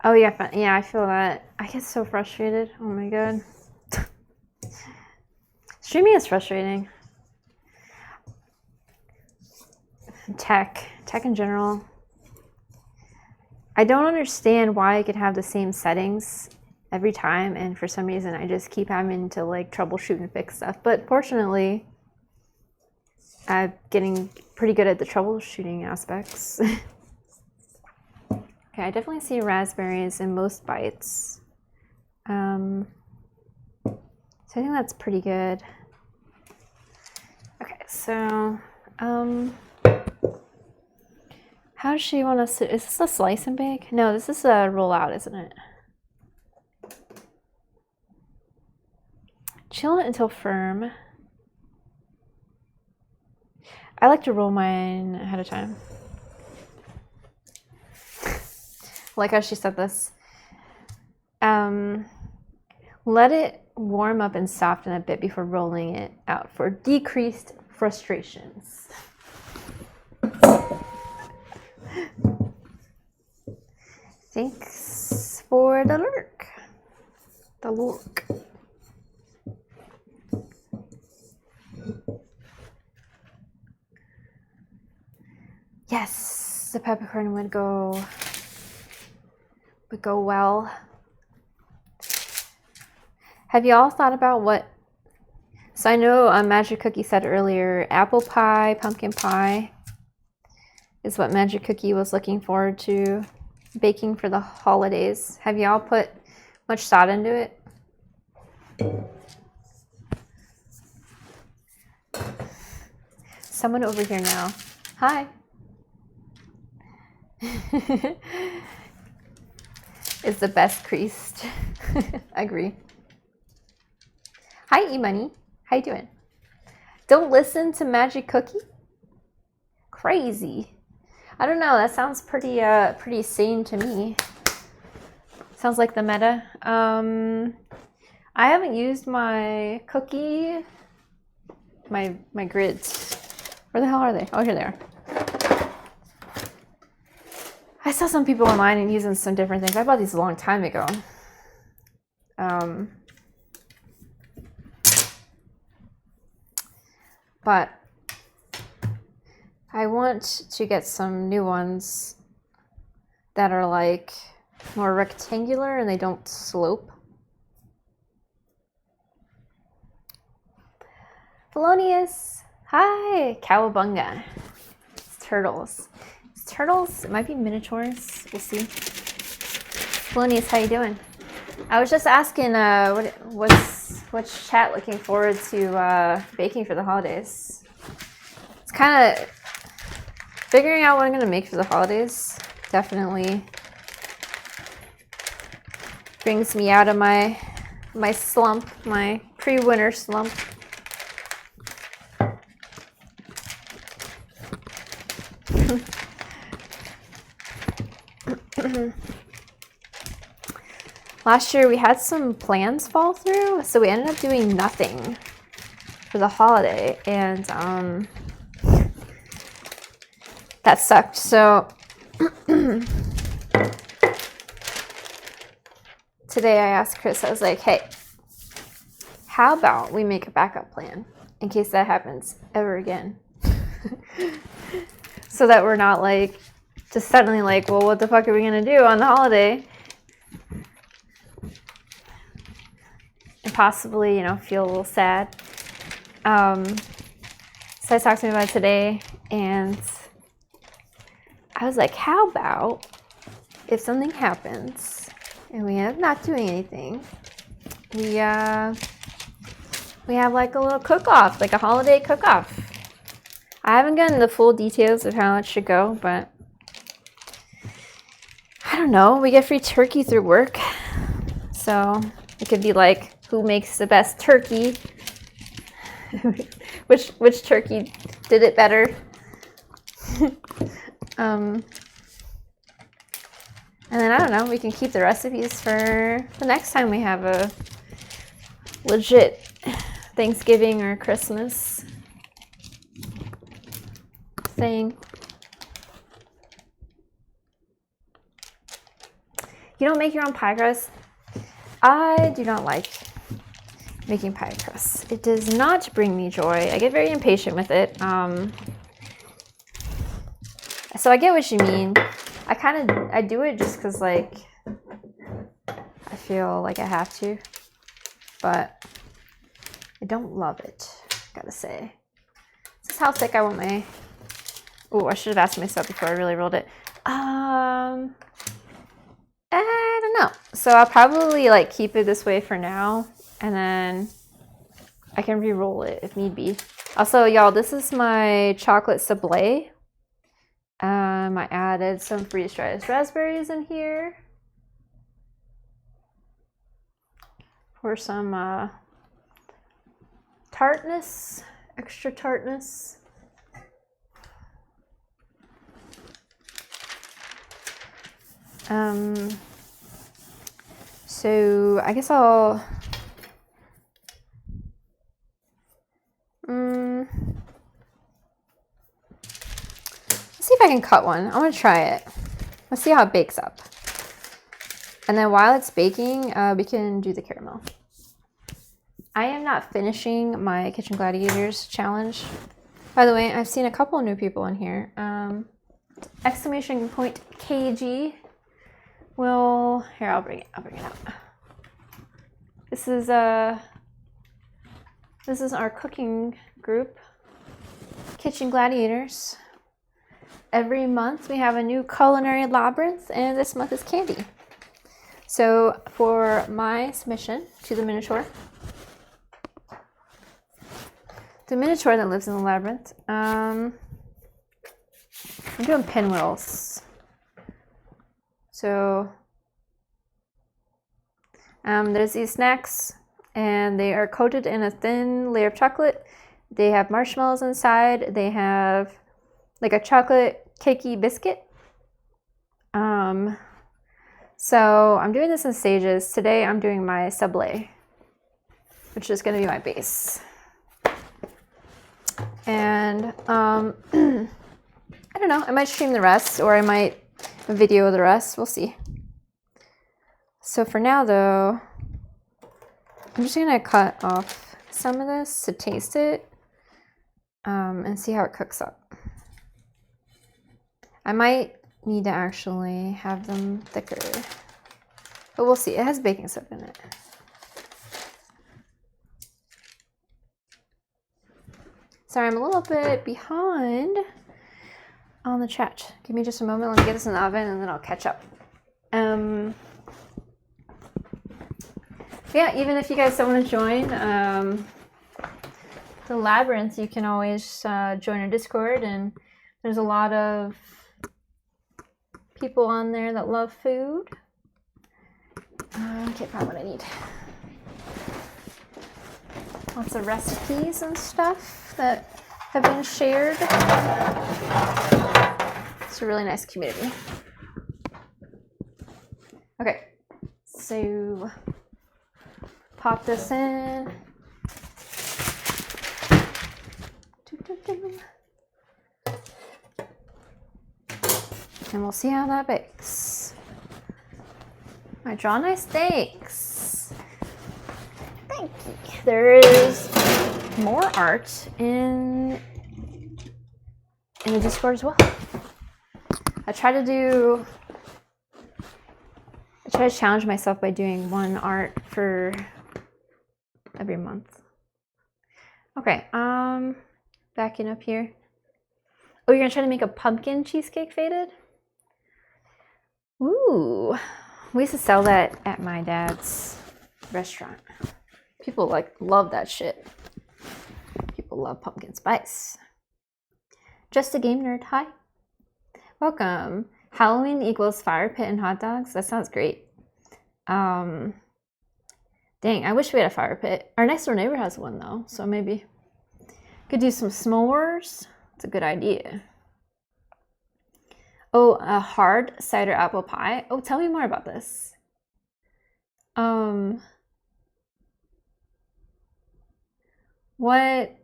Oh yeah, yeah, I feel that. I get so frustrated. Oh my god. Streaming is frustrating. Tech in general. I don't understand why I could have the same settings every time, and for some reason I just keep having to like troubleshoot and fix stuff. But fortunately, I'm getting pretty good at the troubleshooting aspects. Okay, I definitely see raspberries in most bites. So I think that's pretty good. Okay, so how does she want us to, is this a slice and bake? No, this is a roll out, isn't it? Chill it until firm. I like to roll mine ahead of time. Like how she said this. Let it warm up and soften a bit before rolling it out for decreased frustrations. Thanks for the lurk. The lurk. Yes, the peppercorn would go well. Have you all thought about what? So I know Magic Cookie said earlier, apple pie, pumpkin pie is what Magic Cookie was looking forward to. baking for the holidays. Have y'all put much thought into it? Someone over here now. Hi. Is the best creased. I agree. Hi, E-Money. How you doing? Don't listen to Magic Cookie? Crazy. I don't know. That sounds pretty pretty sane to me. Sounds like the meta. I haven't used my cookie, my grids. Where the hell are they? Oh, here they are. I saw some people online and using some different things. I bought these a long time ago. But I want to get some new ones that are like more rectangular and they don't slope. Felonious, hi, Cowabunga. It's turtles. It's turtles. It might be minotaurs. We'll see. Felonious, how you doing? I was just asking, what's chat looking forward to baking for the holidays? It's kind of figuring out what I'm gonna make for the holidays. Definitely brings me out of my slump, my pre-winter slump. Last year we had some plans fall through, so we ended up doing nothing for the holiday, and that sucked. So today I asked Chris, I was like, hey, how about we make a backup plan in case that happens ever again? So that we're not like just suddenly like, well, what the fuck are we gonna do on the holiday? And possibly, you know, feel a little sad. So I talked to him about it today, and I was like, how about if something happens and we end up not doing anything, we have like a little cook-off, like a holiday cook-off. I haven't gotten the full details of how it should go, but I don't know. We get free turkey through work, so it could be like, who makes the best turkey? which turkey did it better? And then I don't know. We can keep the recipes for the next time we have a legit Thanksgiving or Christmas thing. You don't make your own pie crust? I do not like making pie crust. It does not bring me joy. I get very impatient with it. So I get what you mean. I do it just because like I feel like I have to, but I don't love it, gotta say. This is how thick I want my... Oh, I should have asked myself before I really rolled it. I don't know. So I'll probably like keep it this way for now, and then I can re-roll it if need be. Also, y'all, this is my chocolate Sable. I added some freeze-dried raspberries in here for some tartness, extra tartness. So I guess I'll let's see if I can cut one. I'm gonna try it. Let's see how it bakes up. And then while it's baking, we can do the caramel. I am not finishing my Kitchen Gladiators challenge. By the way, I've seen a couple of new people in here. Exclamation point KG. Well, here, I'll bring it out. This is our cooking group, Kitchen Gladiators. every month we have a new culinary labyrinth, and this month is candy. So for my submission to the Minotaur that lives in the labyrinth, I'm doing pinwheels. So there's these snacks, and they are coated in a thin layer of chocolate. They have marshmallows inside. They have like a chocolate cakey biscuit. So I'm doing this in stages. Today I'm doing my Sable, which is going to be my base. And I don't know, I might stream the rest, or I might video the rest. We'll see. So for now though, I'm just going to cut off some of this to taste it and see how it cooks up. I might need to actually have them thicker, but we'll see. It has baking soda in it. Sorry, I'm a little bit behind on the chat. Give me just a moment. Let me get this in the oven and then I'll catch up. Yeah, even if you guys don't want to join the labyrinth, you can always join our Discord, and there's a lot of people on there that love food. Okay, probably what I need. Lots of recipes and stuff that have been shared. It's a really nice community. Okay, so pop this in. And we'll see how that bakes. I draw nice steaks. Thank you. There is more art in the Discord as well. I try to challenge myself by doing one art for every month. Okay, backing up here. Oh, you're gonna try to make a pumpkin cheesecake faded? Ooh, we used to sell that at my dad's restaurant. People love that shit. People love pumpkin spice. Just a game nerd, hi. Welcome. Halloween equals fire pit and hot dogs. That sounds great. Dang, I wish we had a fire pit. Our next door neighbor has one though, so maybe could do some s'mores. It's a good idea. Oh, a hard cider apple pie. Oh, tell me more about this.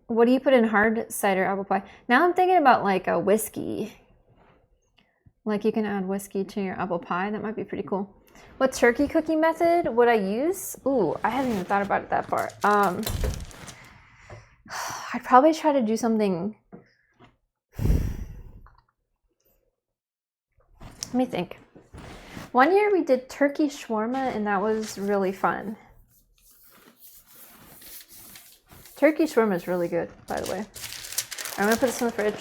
What do you put in hard cider apple pie? Now I'm thinking about like a whiskey. Like you can add whiskey to your apple pie. That might be pretty cool. What turkey cooking method would I use? Ooh, I haven't even thought about it that far. I'd probably try to do something. Let me think. One year we did turkey shawarma and that was really fun. Turkey shawarma is really good, by the way. I'm gonna put this in the fridge.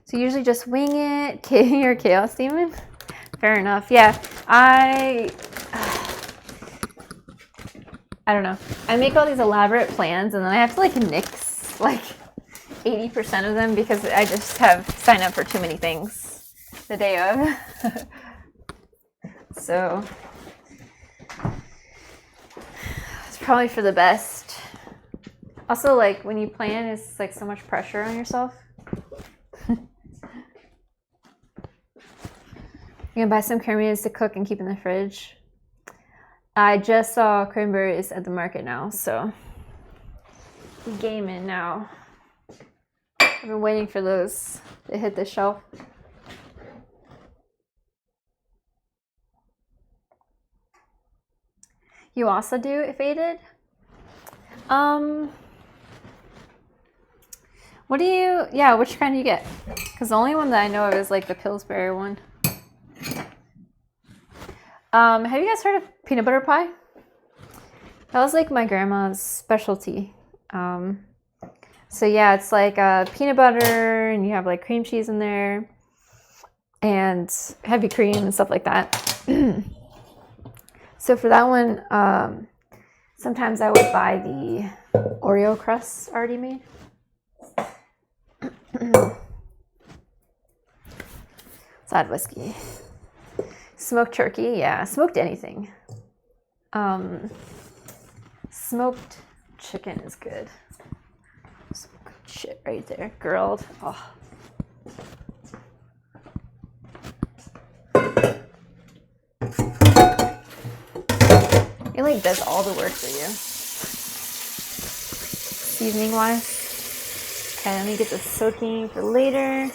So usually just wing it, your chaos demon. Fair enough. Yeah, I don't know. I make all these elaborate plans and then I have to like nix like 80% of them because I just have signed up for too many things the day of. So it's probably for the best. Also, like when you plan, it's like so much pressure on yourself. You're gonna buy some cranberries to cook and keep in the fridge. I just saw cranberries at the market now, so gaming now. I've been waiting for those to hit the shelf. You also do it faded? What do you, yeah, which kind do you get? Because the only one that I know of is like the Pillsbury one. Have you guys heard of peanut butter pie? That was like my grandma's specialty. So yeah, it's like peanut butter, and you have like cream cheese in there, and heavy cream and stuff like that. So for that one, sometimes I would buy the Oreo crusts already made. Side whiskey. Smoked turkey, yeah, smoked anything. Smoked chicken is good. Some good shit right there. Grilled. Oh. It like does all the work for you. Seasoning wise. Okay, let me get this soaking for later.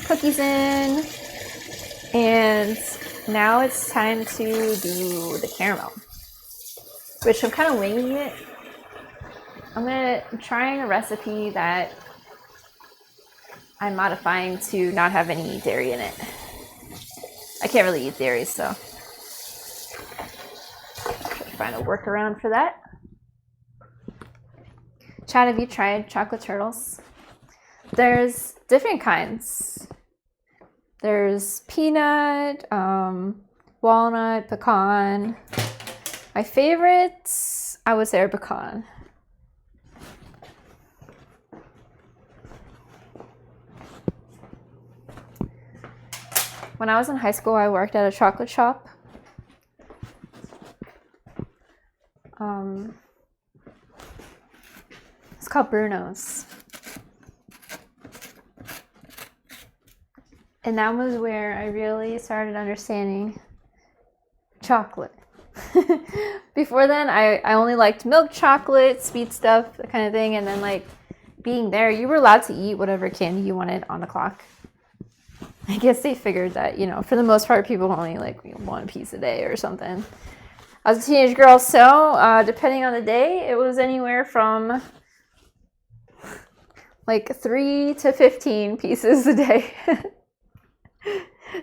Cookies in. And now it's time to do the caramel, which I'm kind of winging it. I'm trying a recipe that I'm modifying to not have any dairy in it. I can't really eat dairy, so try to find a workaround for that. Chad, have you tried chocolate turtles? There's different kinds. There's peanut, walnut, pecan. My favorites, I would say, are pecan. When I was in high school, I worked at a chocolate shop. It's called Bruno's. And that was where I really started understanding chocolate. Before then, I only liked milk chocolate, sweet stuff, that kind of thing. And then like being there, you were allowed to eat whatever candy you wanted on the clock. I guess they figured that, you know, for the most part, people only like one piece a day or something. I was a teenage girl, so depending on the day, it was anywhere from like 3 to 15 pieces a day.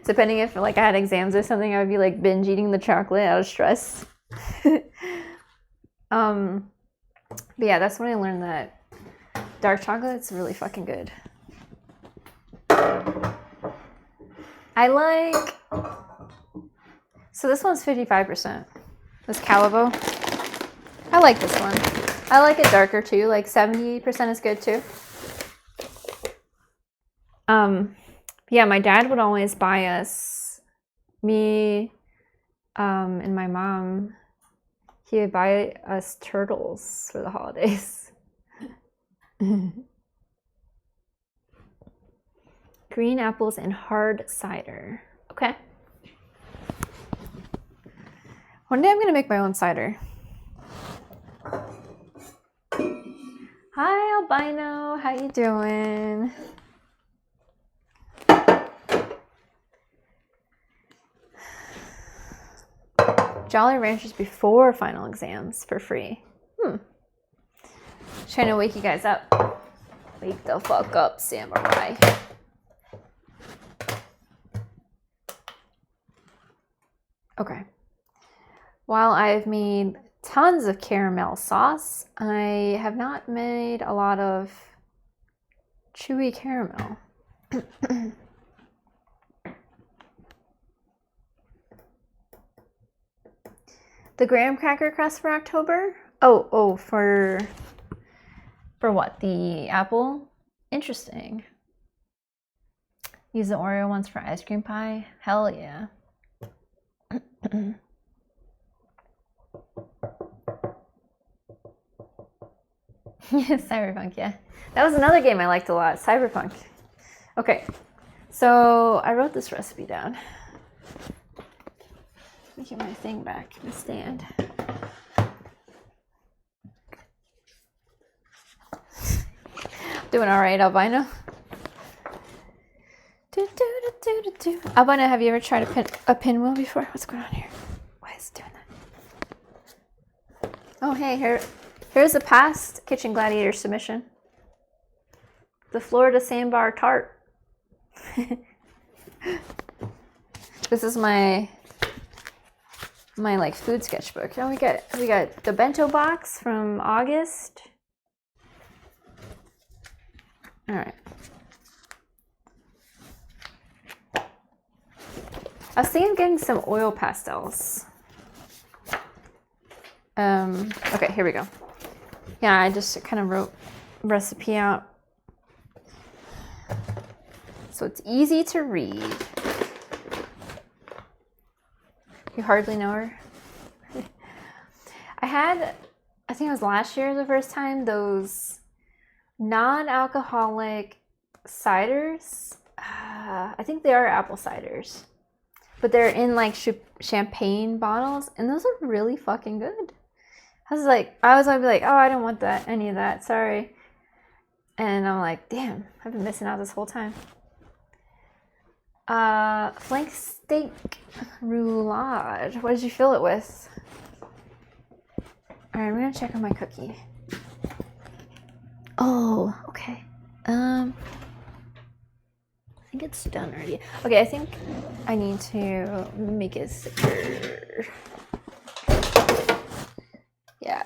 Depending if like I had exams or something, I would be like binge eating the chocolate out of stress. But yeah, that's when I learned that dark chocolate's really fucking good. I like, so this one's 55%. This Calavo. I like this one. I like it darker too, like 70% is good too. Yeah, my dad would always buy us, me, and my mom, he would buy us turtles for the holidays. Green apples and hard cider. Okay. One day I'm gonna make my own cider. Hi, Albino. How you doing? Jolly Ranchers before final exams for free. Trying to wake you guys up. Wake the fuck up, samurai. Okay. While I've made tons of caramel sauce, I have not made a lot of chewy caramel. The graham cracker crust for October? Oh, for what? The apple? Interesting. Use the Oreo ones for ice cream pie? Hell yeah. Cyberpunk, yeah. That was another game I liked a lot, Cyberpunk. Okay, so I wrote this recipe down. Let me get my thing back, the stand. Doing all right, Albino? Albino, have you ever tried a pinwheel before? What's going on here? Why is it doing that? Oh, hey, here's a past Kitchen Gladiator submission. The Florida Sandbar Tart. This is my my like food sketchbook. Now we got the bento box from August. All right. I was thinking of getting some oil pastels. Okay, here we go. Yeah, I just kind of wrote recipe out. So it's easy to read. You hardly know her. I think it was last year the first time, those non-alcoholic ciders. I think they are apple ciders. But they're in like champagne bottles, and those are really fucking good. I was like, I'd be like, oh, I don't want that, any of that, sorry. And I'm like, damn, I've been missing out this whole time. Flank steak roulade. What did you fill it with? All right, I'm gonna check on my cookie. Oh, okay. I think it's done already. Okay, I think I need to make it thicker. Yeah.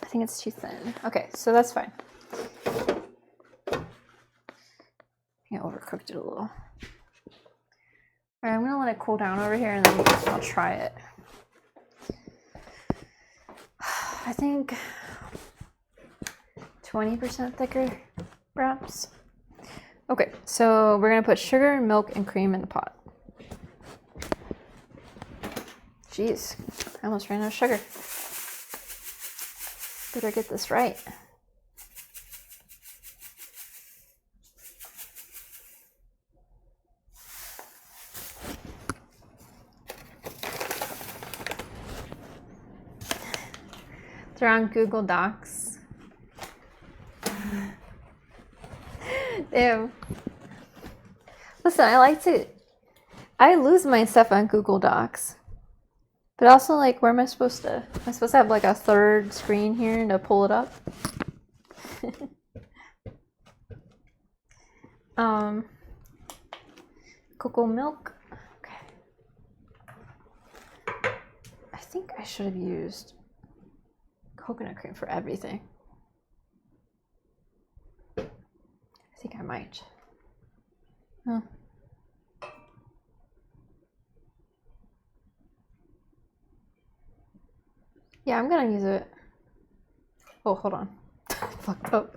I think it's too thin. Okay, so that's fine. I think I overcooked it a little. All right, I'm gonna let it cool down over here and then I'll try it. I think 20% thicker, perhaps. Okay, so we're gonna put sugar, milk, and cream in the pot. Jeez, I almost ran out of sugar. Better get this right. They're on Google Docs. Ew. Listen, I lose my stuff on Google Docs. But also, like, where am I supposed to have like a third screen here to pull it up? Cocoa milk. Okay. I think I should have used coconut cream for everything. I think I might. Huh. Yeah, I'm gonna use it. Oh, hold on. Fucked up.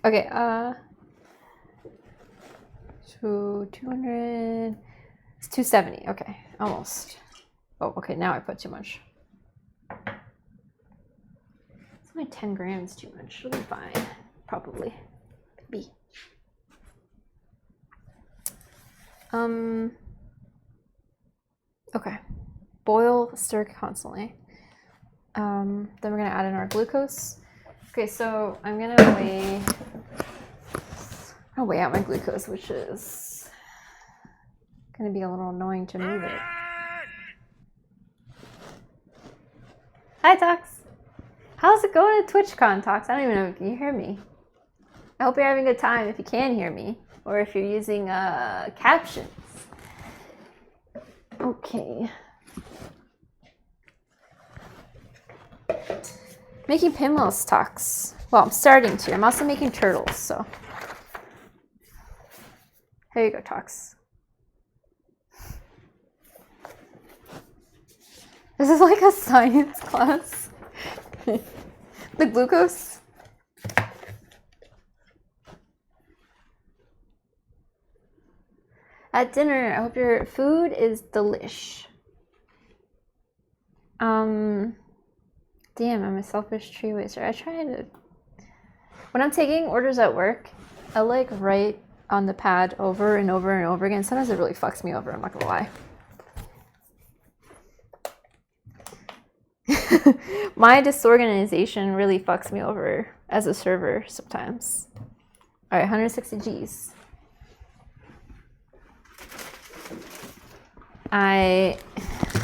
Okay, so 200, it's 270, okay, almost. Oh, okay, now I put too much. It's only 10 grams too much, it'll be fine, probably, maybe. Okay, boil, stir constantly. Then we're gonna add in our glucose. Okay, so I'm gonna weigh out my glucose, which is gonna be a little annoying to move it. Hi, Tox. How's it going at TwitchCon, Tox? I don't even know if you can hear me. I hope you're having a good time if you can hear me, or if you're using captions. Okay. Making pinwheels, Tox. Well, I'm starting to. I'm also making turtles, so. Here you go, Tox. This is like a science class. The glucose. At dinner, I hope your food is delish. Damn, I'm a selfish tree waster. I try to... When I'm taking orders at work, I like write on the pad over and over and over again. Sometimes it really fucks me over, I'm not gonna lie. My disorganization really fucks me over as a server sometimes. All right, 160 Gs. I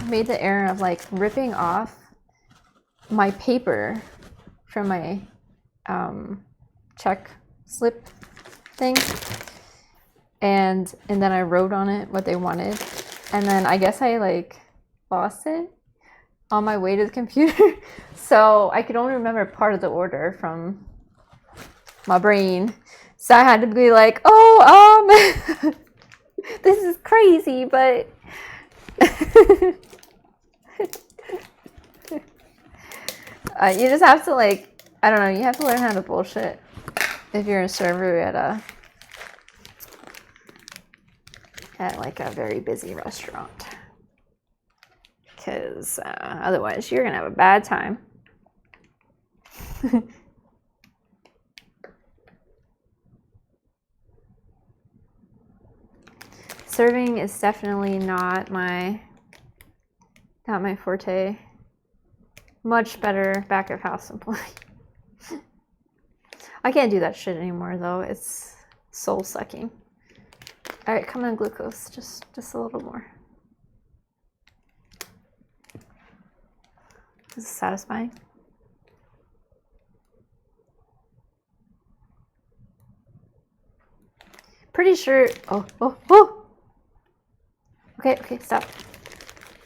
made the error of like ripping off my paper from my check slip thing, and then I wrote on it what they wanted, and then I guess I like lost it on my way to the computer. So I could only remember part of the order from my brain. So I had to be like, oh, this is crazy, but you just have to like, I don't know, you have to learn how to bullshit if you're a server at like a very busy restaurant. Because otherwise you're gonna have a bad time. Serving is definitely not my forte. Much better back of house employee. I can't do that shit anymore though. It's soul sucking. All right, come on, glucose. Just a little more. This is satisfying. Pretty sure. Oh. Okay, stop.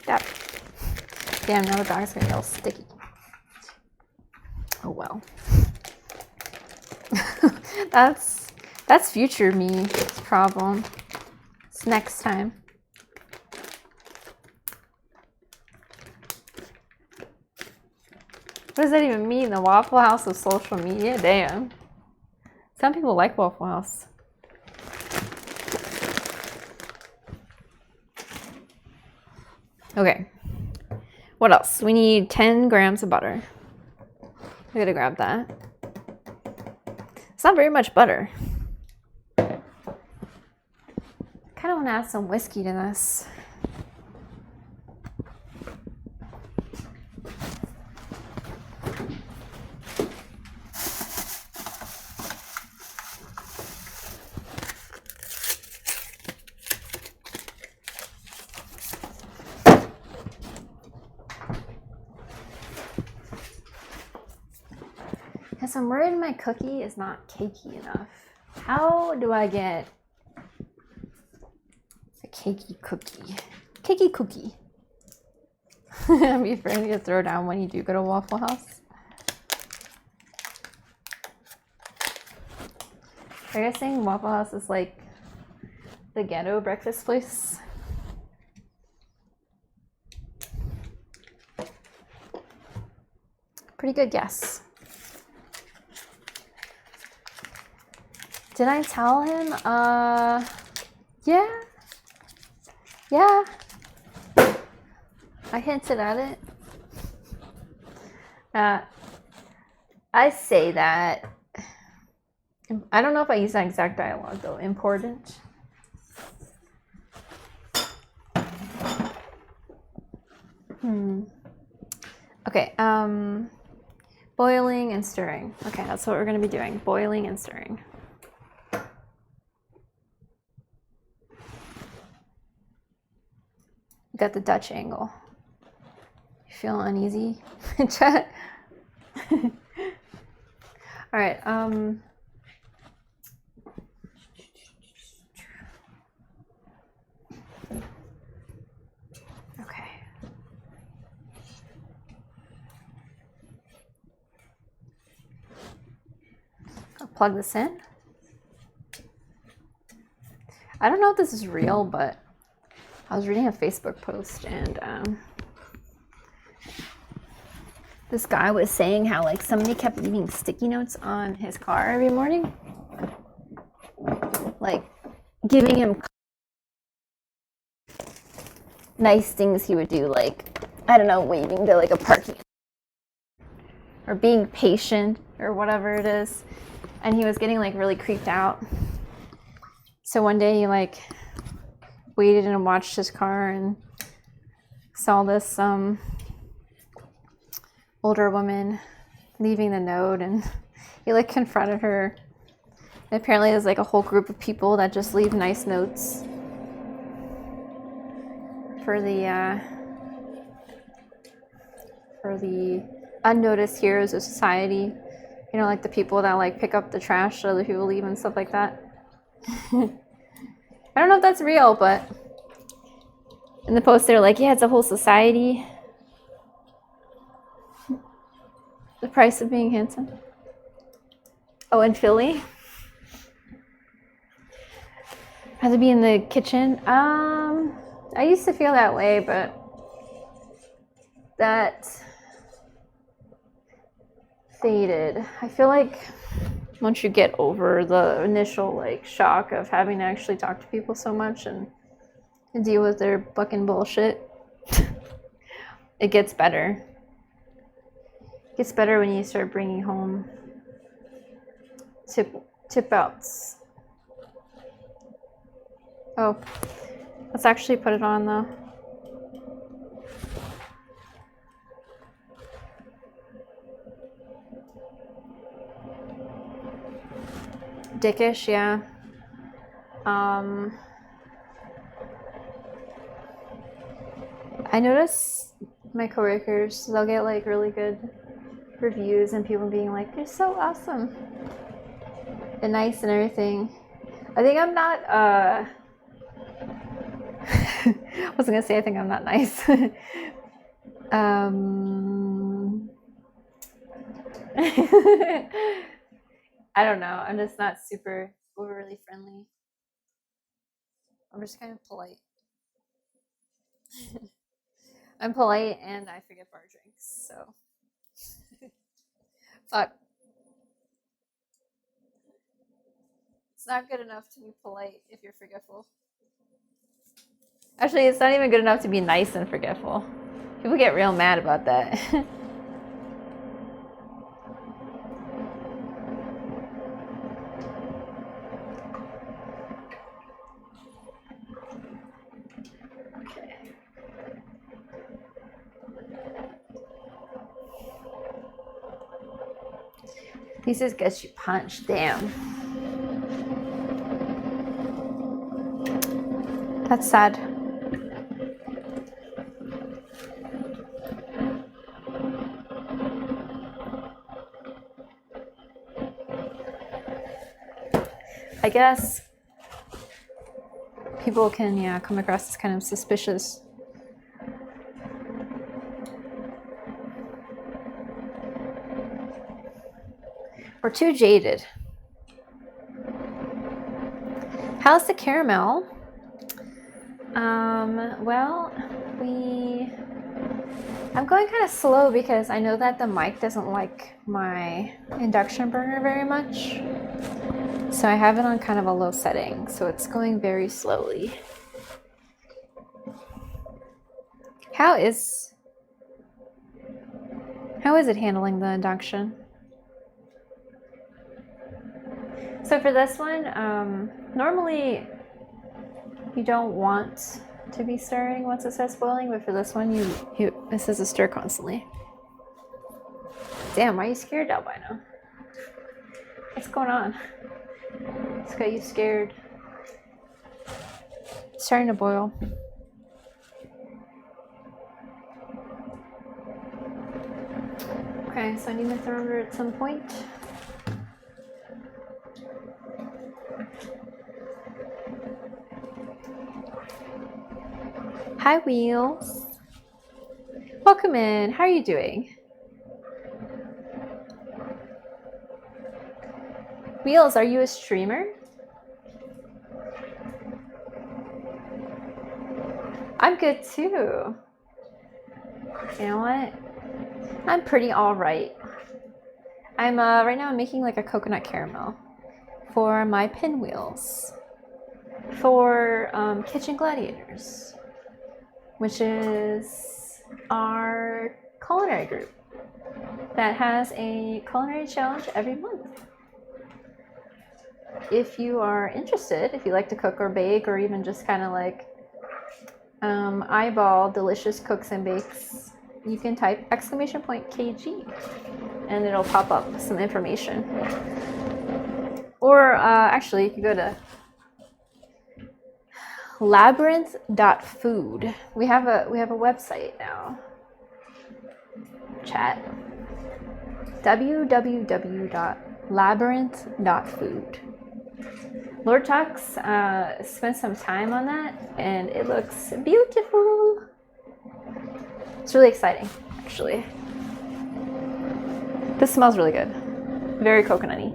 Stop. Damn, now the dog's gonna get all sticky. Oh well. That's future me's problem. It's next time. What does that even mean? The Waffle House of social media? Damn. Some people like Waffle House. Okay. What else? We need 10 grams of butter. I gotta grab that. It's not very much butter. I kind of want to add some whiskey to this. Because I'm worried my cookie is not cakey enough. How do I get a cakey cookie? Cakey cookie. I'd be afraid to throw down when you do go to Waffle House. Are you guys saying Waffle House is like the ghetto breakfast place? Pretty good guess. Did I tell him? Yeah. I hinted at it. I say that. I don't know if I use that exact dialogue though. Important. Okay. Boiling and stirring. Okay, that's what we're gonna be doing. Boiling and stirring. Got the Dutch angle. You feel uneasy? Chat. All right. Okay. I'll plug this in. I don't know if this is real, but I was reading a Facebook post and this guy was saying how like somebody kept leaving sticky notes on his car every morning, like giving him nice things he would do, like I don't know, waving to like a parking or being patient or whatever it is, and he was getting like really creeped out. So one day he like waited and watched his car and saw this older woman leaving the note, and he like confronted her. And apparently there's like a whole group of people that just leave nice notes for the unnoticed heroes of society. You know, like the people that like pick up the trash that other people leave and stuff like that. I don't know if that's real, but In the post, they're like, yeah, it's a whole society. The price of being handsome. Oh, in Philly? Had to be in the kitchen. I used to feel that way, but that faded. I feel like once you get over the initial like shock of having to actually talk to people so much and deal with their fucking bullshit, it gets better. It gets better when you start bringing home tip outs. Oh, let's actually put it on though. Dickish, yeah. I notice my coworkers, they'll get like really good reviews and people being like, you're so awesome and nice and everything. I think I'm not, I wasn't gonna say I think I'm not nice. I don't know. I'm just not super overly friendly. I'm just kind of polite. I'm polite and I forget bar drinks, so fuck. It's not good enough to be polite if you're forgetful. Actually, it's not even good enough to be nice and forgetful. People get real mad about that. He just gets you punched. Damn. That's sad. I guess people can, come across as kind of suspicious. Or too jaded. How's the caramel? Well, I'm going kind of slow because I know that the mic doesn't like my induction burner very much. So I have it on kind of a low setting, so it's going very slowly. How is it handling the induction? So for this one, normally you don't want to be stirring once it starts boiling, but for this one, it says to stir constantly. Damn, why are you scared, albino? What's going on? It's got you scared. It's starting to boil. Okay, so I need my thermometer at some point. Hi, Wheels. Welcome in. How are you doing? Wheels, are you a streamer? I'm good too. You know what? I'm pretty alright. I'm right now I'm making like a coconut caramel for my pinwheels for Kitchen Gladiators, which is our culinary group that has a culinary challenge every month. If you are interested, if you like to cook or bake or even just kind of like eyeball delicious cooks and bakes, you can type !KG and it'll pop up some information. Or actually, you can go to labyrinth.food. We have a website now. Chat. www.labyrinth.food. Lord Talks spent some time on that, and it looks beautiful. It's really exciting, actually. This smells really good. Very coconutty.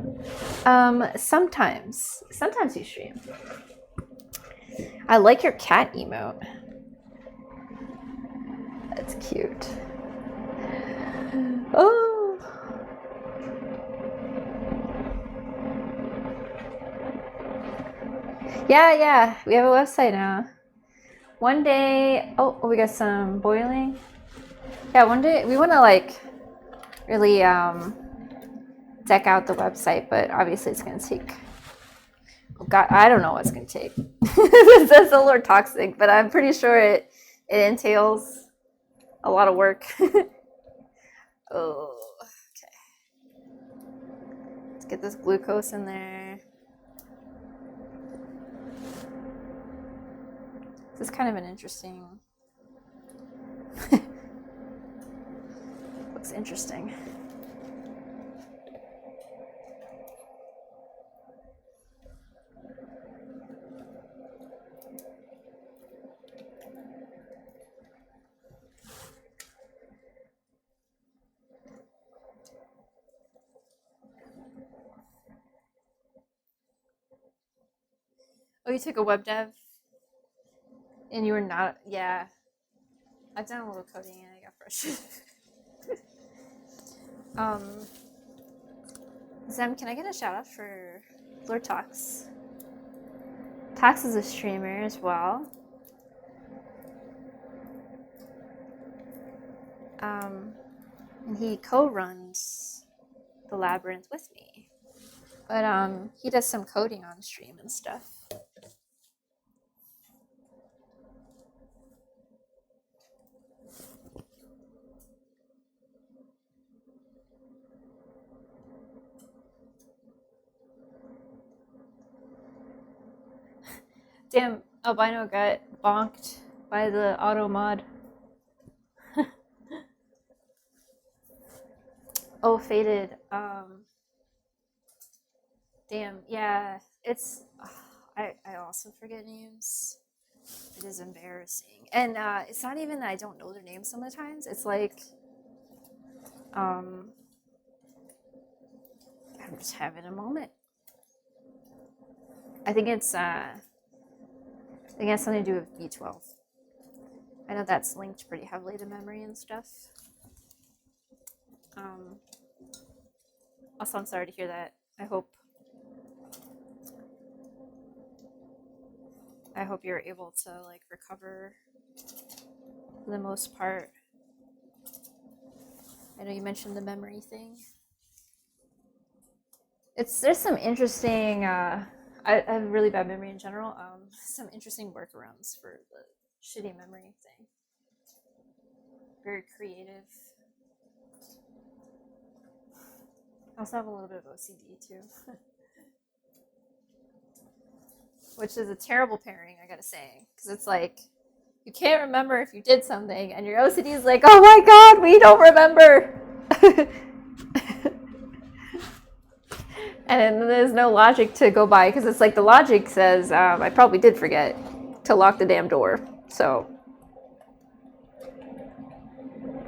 Sometimes you stream. I like your cat emote. That's cute. Oh. Yeah, we have a website now. One day, oh, we got some boiling. Yeah, one day we want to like really deck out the website, but obviously it's gonna take. Oh God, I don't know what it's gonna take. That's a little toxic, but I'm pretty sure it entails a lot of work. Oh, okay. Let's get this glucose in there. This is kind of an interesting. Looks interesting. Oh, you took a web dev? And you were not, yeah. I've done a little coding and I got frustrated. Zem, can I get a shout out for Lord Talks? Talks is a streamer as well. And he co-runs the Labyrinth with me. But he does some coding on stream and stuff. Damn, Albino got bonked by the auto mod. Oh, Faded. Damn, yeah. It's I also forget names. It is embarrassing. And it's not even that I don't know their names some of the times. It's like I'm just having a moment. I think it's it has something to do with B12. I know that's linked pretty heavily to memory and stuff. Also, I'm sorry to hear that. I hope you're able to like recover for the most part. I know you mentioned the memory thing. There's some interesting. I have really bad memory in general. Some interesting workarounds for the shitty memory thing. Very creative. I also have a little bit of OCD too. Which is a terrible pairing, I gotta say. Because it's like, you can't remember if you did something, and your OCD is like, oh my god, we don't remember! And there's no logic to go by, because it's like the logic says, I probably did forget to lock the damn door. So.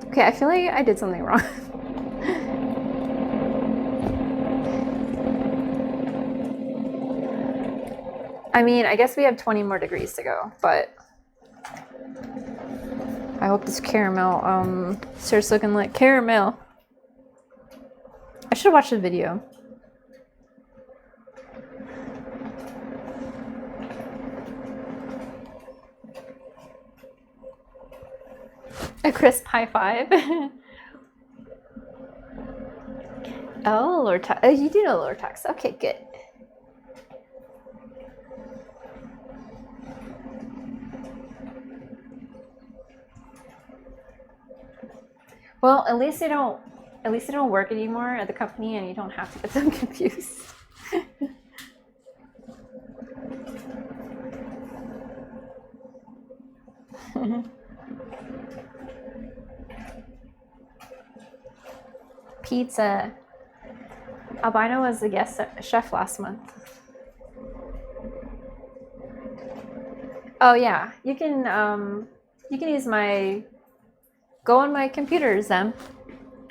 Okay, I feel like I did something wrong. I mean, I guess we have 20 more degrees to go, but I hope this caramel starts looking like caramel. I should have watched the video. A crisp high five. Oh, Lord Talks. Oh, you do know Lord Talks. Okay, good. Well, at least they don't work anymore at the company, and you don't have to get them confused. Pizza. Albino was the guest chef last month. Oh yeah, you can use go on my computer, Zem,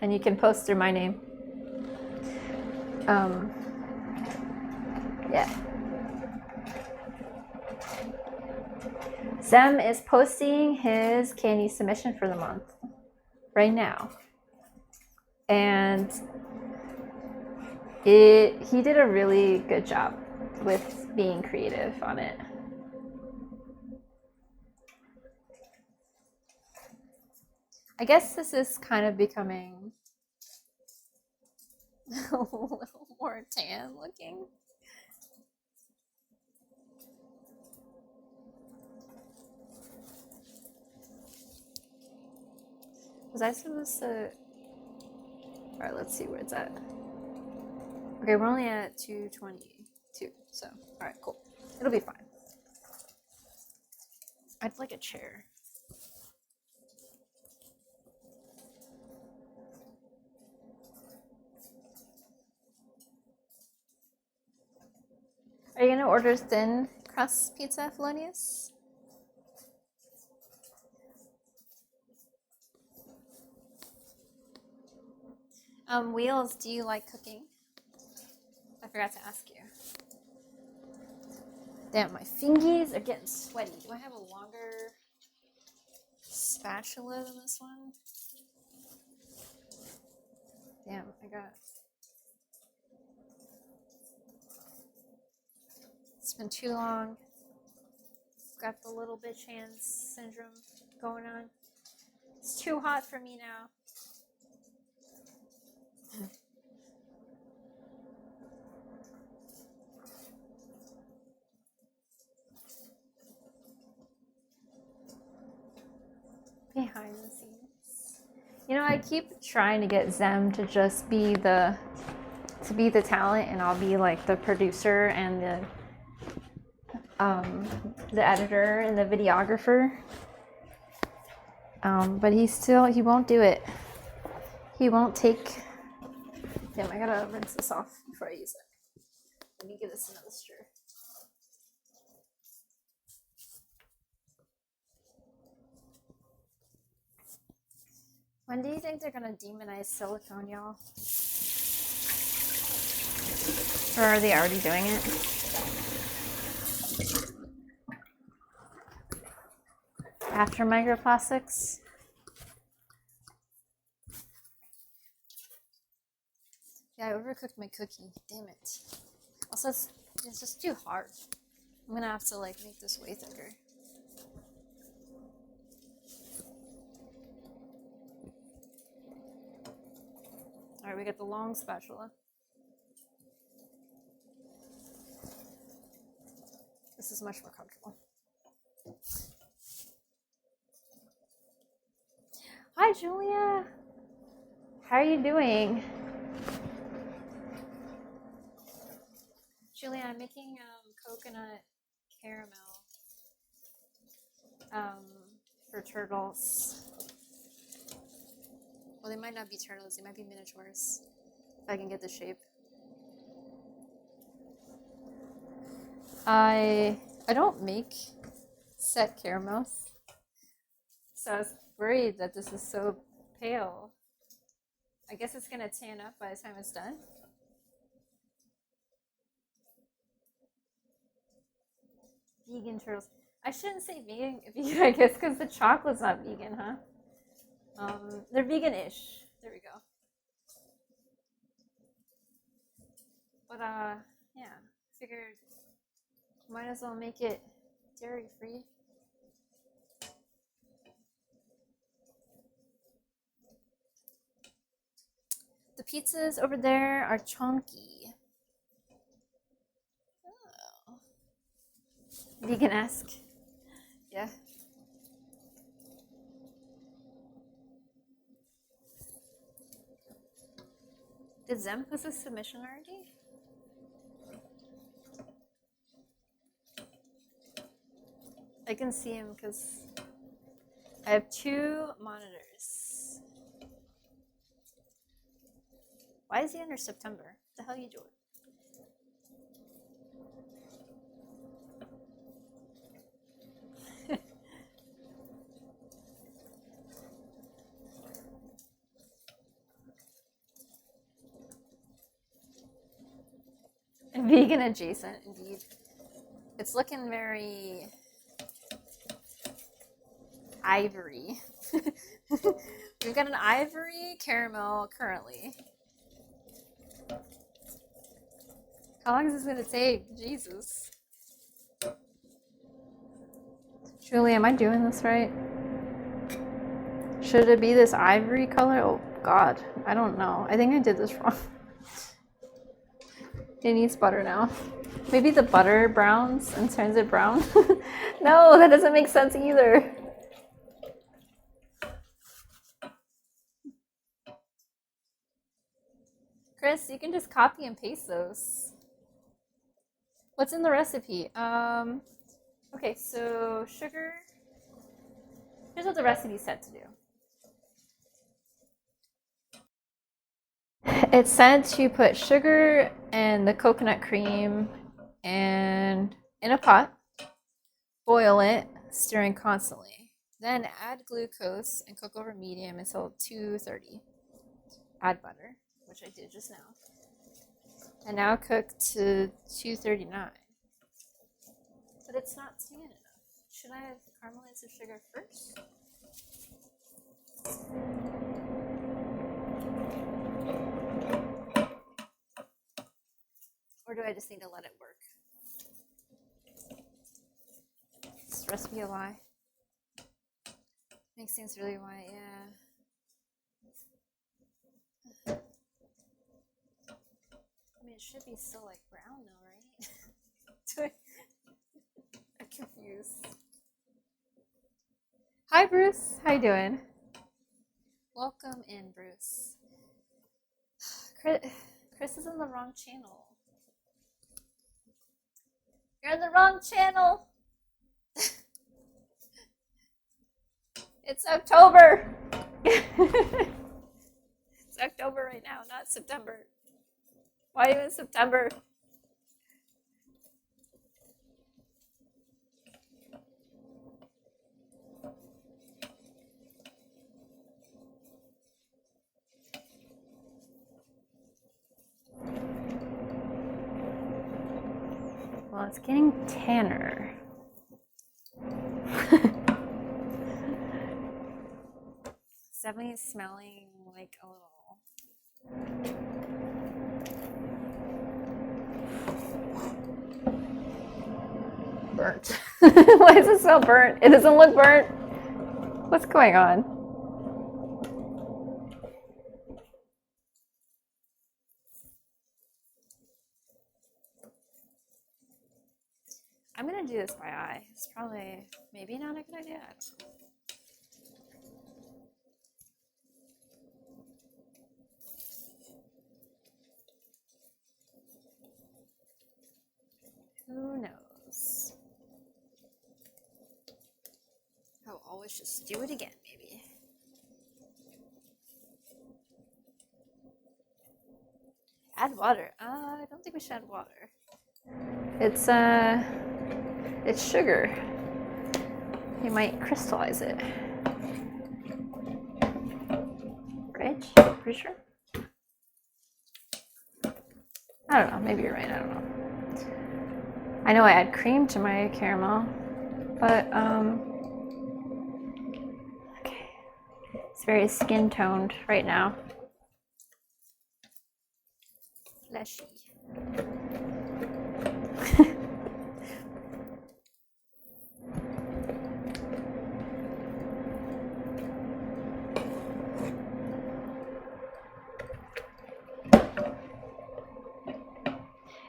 and you can post through my name. Yeah. Zem is posting his candy submission for the month right now. And he did a really good job with being creative on it. I guess this is kind of becoming a little more tan looking. Was I supposed to... Alright, let's see where it's at. Okay, we're only at 222, so alright, cool. It'll be fine. I'd like a chair. Are you gonna order thin crust pizza, Felonious? Wheels, do you like cooking? I forgot to ask you. Damn, my fingies are getting sweaty. Do I have a longer spatula than this one? Damn, I got... It's been too long. Got the little bitch hands syndrome going on. It's too hot for me now. Behind the scenes. You know, I keep trying to get Zem to just be the talent, and I'll be like the producer and the editor and the videographer. But he won't do it. He won't take... Damn, I gotta rinse this off before I use it. Let me give this another stir. When do you think they're gonna demonize silicone, y'all? Or are they already doing it? After microplastics? Yeah, I overcooked my cookie. Damn it. Also, it's just too hard. I'm gonna have to like make this way thicker. Alright, we got the long spatula. This is much more comfortable. Hi, Julia. How are you doing? Julia, I'm making coconut caramel for turtles. Well, they might not be turtles, they might be miniatures, if I can get the shape. I don't make set caramels, so I was worried that this is so pale. I guess it's gonna tan up by the time it's done. Vegan turtles. I shouldn't say vegan, I guess, because the chocolate's not vegan, huh? They're vegan-ish. There we go. But yeah, figured might as well make it dairy-free. The pizzas over there are chunky. Oh. Vegan-esque. Yeah. Did Zem post a submission already? I can see him because I have 2 monitors. Why is he under September? What the hell are you doing? Vegan adjacent, indeed. It's looking very ivory. We've got an ivory caramel currently. How long is this gonna take? Jesus. Julie, am I doing this right? Should it be this ivory color? Oh God, I don't know. I think I did this wrong. It needs butter now. Maybe the butter browns and turns it brown? No, that doesn't make sense either. Chris, you can just copy and paste those. What's in the recipe? Okay, so sugar. Here's what the recipe said to do. It said to put sugar and the coconut cream and in a pot, boil it, stirring constantly. Then add glucose and cook over medium until 230. Add butter, which I did just now. And now cook to 239. But it's not tan enough. Should I have caramelized the sugar first? Or do I just need to let it work? Is this recipe a lie? Makes things really white, yeah. I mean, it should be still like brown though, right? I'm confused. Hi, Bruce. How you doing? Welcome in, Bruce. Chris is in the wrong channel. You're in the wrong channel. It's October. It's October right now, not September. Why even September? Well, it's getting tanner. It's definitely smelling like a little. Burnt. Why does it smell burnt? It doesn't look burnt. What's going on? I'm gonna do this by eye. It's probably maybe not a good idea. Who knows? I'll always just do it again, maybe. Add water. I don't think we should add water. It's sugar. You might crystallize it. Right? Pretty sure? I don't know. Maybe you're right. I don't know. I know I add cream to my caramel, but okay. It's very skin toned right now. Fleshy.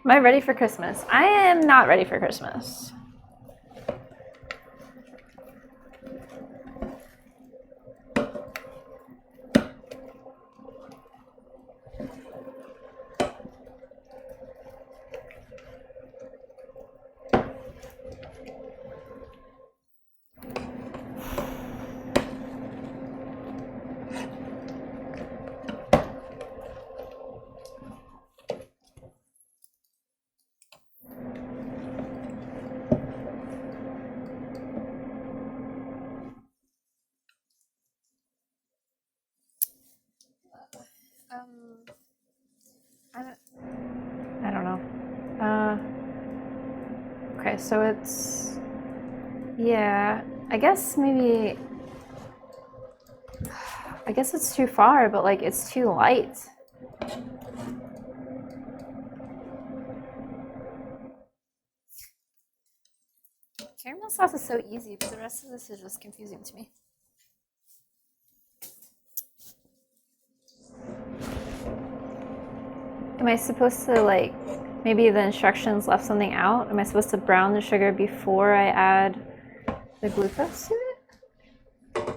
Am I ready for Christmas? I am not ready for Christmas. I don't know. so it's, yeah, I guess maybe, I guess it's too far, but like it's too light. Caramel sauce is so easy, but the rest of this is just confusing to me. Am I supposed to, like, maybe the instructions left something out? Am I supposed to brown the sugar before I add the glucose to it?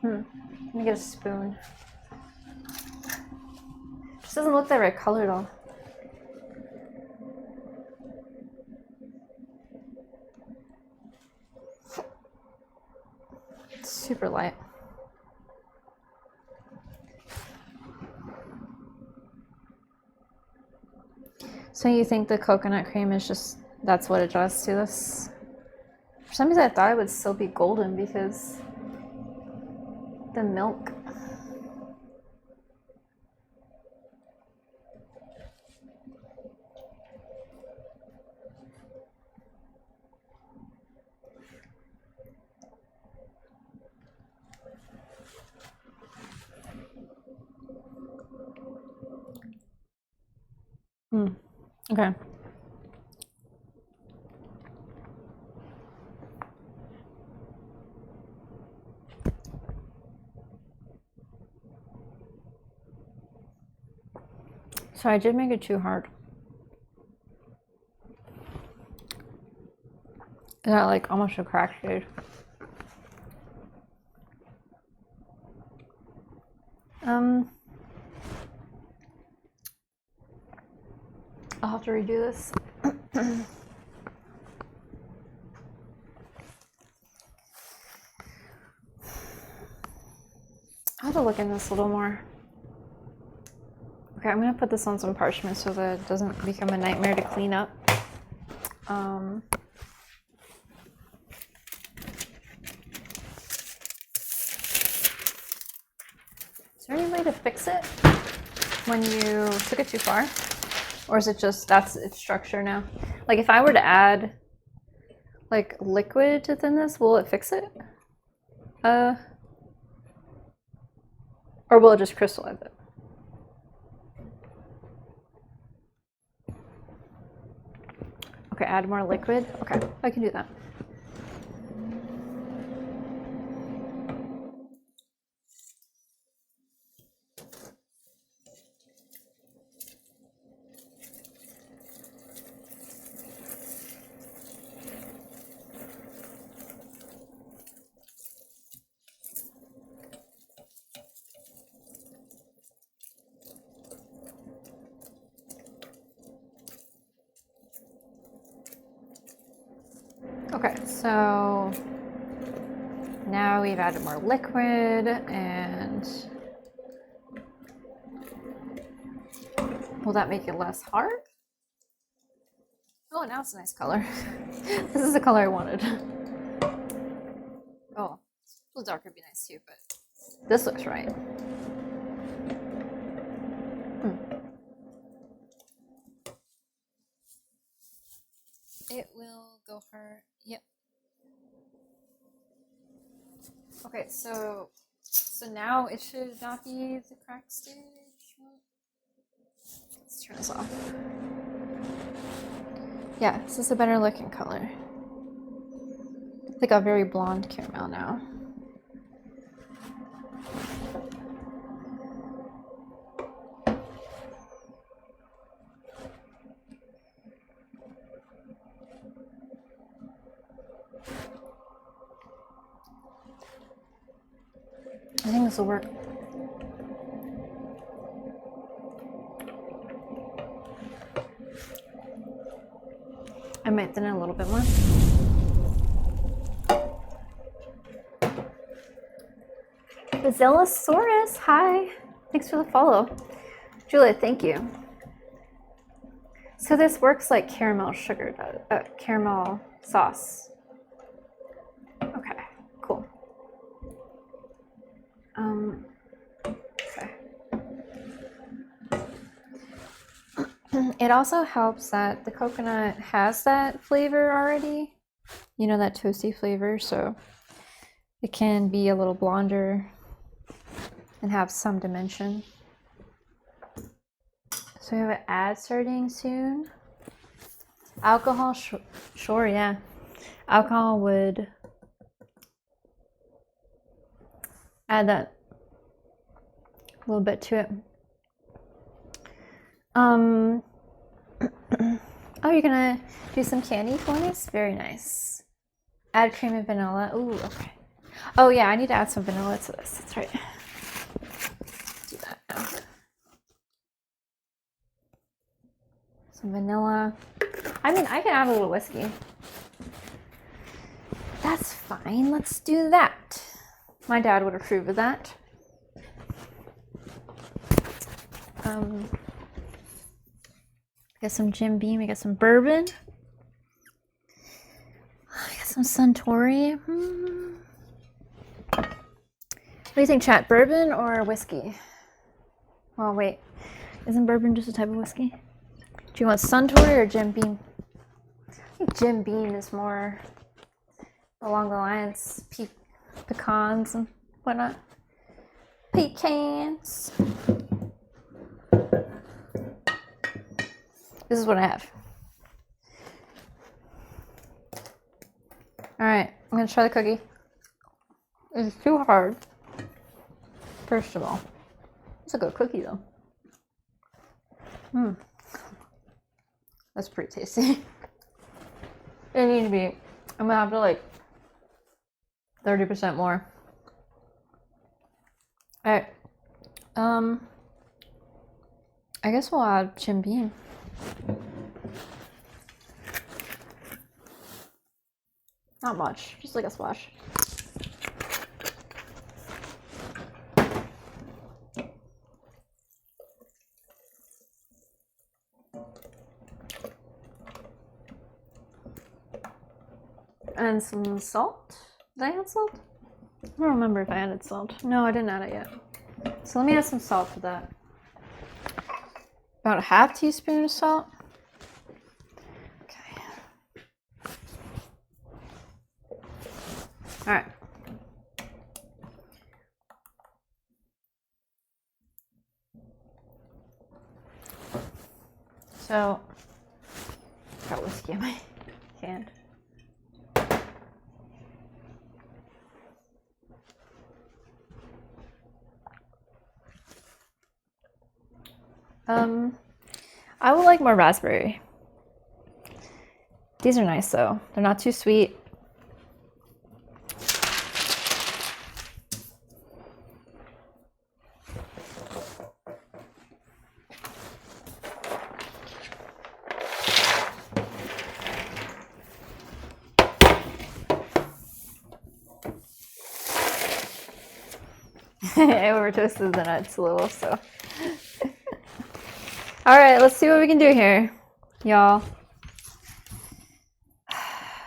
Let me get a spoon. Just doesn't look the right color at all. It's super light. So you think the coconut cream is just, that's what it draws to this? For some reason I thought it would still be golden because the milk. Okay. So I did make it too hard. Is that like almost a crack shade? I'll have to redo this. I'll have to look in this a little more. Okay, I'm gonna put this on some parchment so that it doesn't become a nightmare to clean up. Is there any way to fix it when you took it too far? Or is it just, that's its structure now? Like if I were to add like liquid to thin this, will it fix it? Or will it just crystallize it? Okay, add more liquid. Okay, I can do that. Okay, so now we've added more liquid, and will that make it less hard? Oh, now it's a nice color. This is the color I wanted. Oh, a little darker would be nice too, but this looks right. It will go for, yep. Okay, so now it should not be the crack stage. Let's turn this off. Yeah, this is a better looking color. It's like a very blonde caramel now. I think this will work. I might thin it a little bit more. Bazilosaurus, hi. Thanks for the follow. Julia, thank you. So this works like caramel sugar does, caramel sauce. Okay, cool. Okay. It also helps that the coconut has that flavor already, you know, that toasty flavor, so it can be a little blonder and have some dimension. So we have an ad starting soon. Alcohol, sure, yeah. Alcohol would add that a little bit to it. Oh, you're gonna do some candy for us? Very nice. Add cream and vanilla. Ooh, okay. Oh yeah, I need to add some vanilla to this. That's right. Do that now. Some vanilla. I mean, I can add a little whiskey. That's fine. Let's do that. My dad would approve of that. Got some Jim Beam. I got some bourbon. I got some Suntory. What do you think, chat? Bourbon or whiskey? Oh, wait. Isn't bourbon just a type of whiskey? Do you want Suntory or Jim Beam? I think Jim Beam is more along the lines pecans and whatnot. Pecans. This is what I have. All right, I'm gonna try the cookie. It's too hard. First of all, it's a good cookie though. That's pretty tasty. It needs to be. I'm gonna have to like 30% more. All right. I guess we'll add Jim Beam. Not much, just like a splash. And some salt. Did I add salt? I don't remember if I added salt. No, I didn't add it yet. So let me add some salt to that. About a half teaspoon of salt. Okay. All right. So, got whiskey in my hand. I would like more raspberry. These are nice though. They're not too sweet. I over toasted the nuts a little, so. All right, let's see what we can do here, y'all.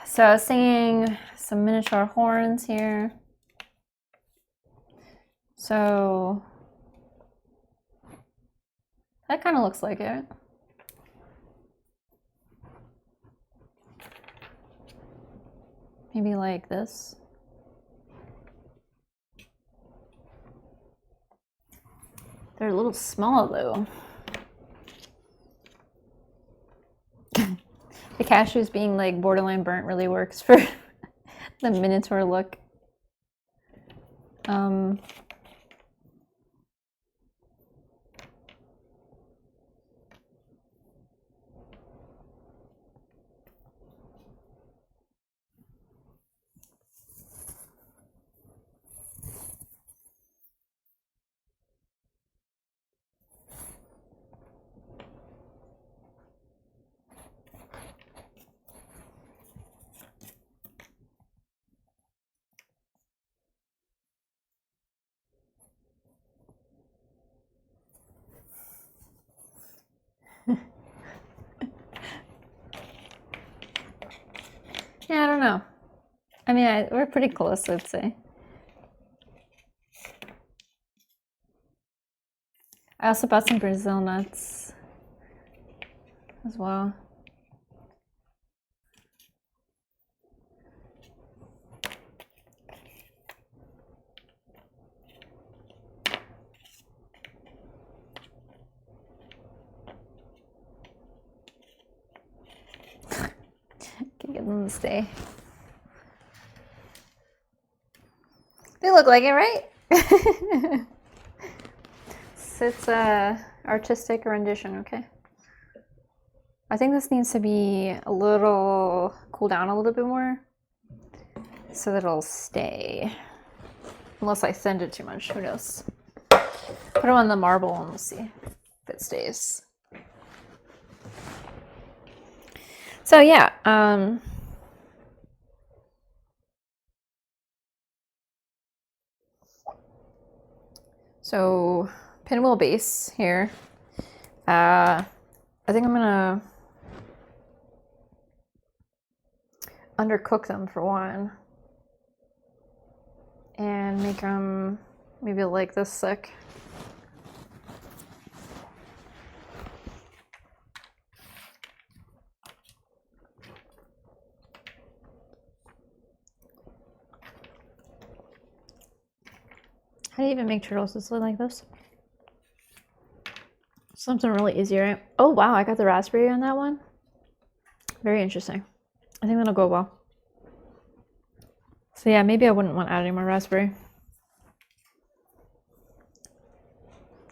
So I was singing some miniature horns here. So that kind of looks like it. Maybe like this. They're a little small though. The cashews being like borderline burnt really works for the minotaur look. Yeah, I don't know. I mean, we're pretty close, I'd say. I also bought some Brazil nuts. as well. Can get them to stay. They look like it, right? It's a artistic rendition, okay? I think this needs to be a little cool down a little bit more so that it'll stay. Unless I send it too much, who knows? Put it on the marble and we'll see if it stays. So yeah, so pinwheel base here. I think I'm gonna undercook them for one and make them maybe like this thick. How do you even make turtles that look like this? Something really easy, right? Oh wow, I got the raspberry on that one. Very interesting. I think that'll go well. So yeah, maybe I wouldn't want to add any more raspberry.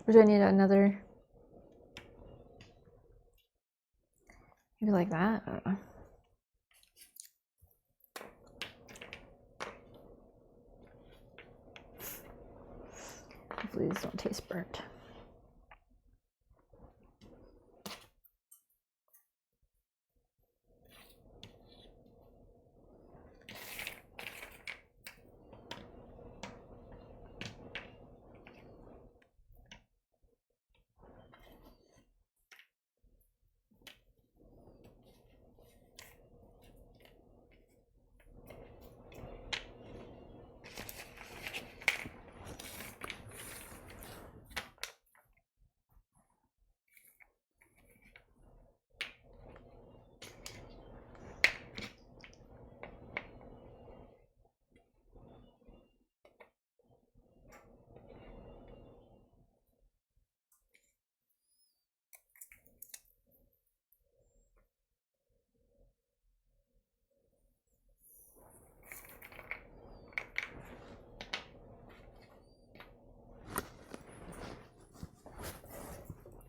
Or do I need another? Maybe like that? I don't know. Hopefully these don't taste burnt.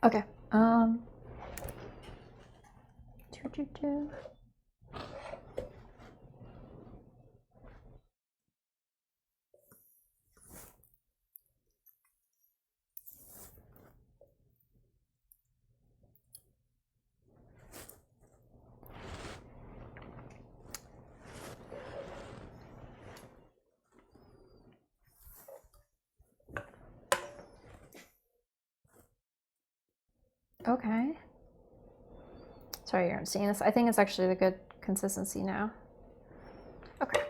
Okay. Okay. Sorry, you're not seeing this. I think it's actually the good consistency now. Okay.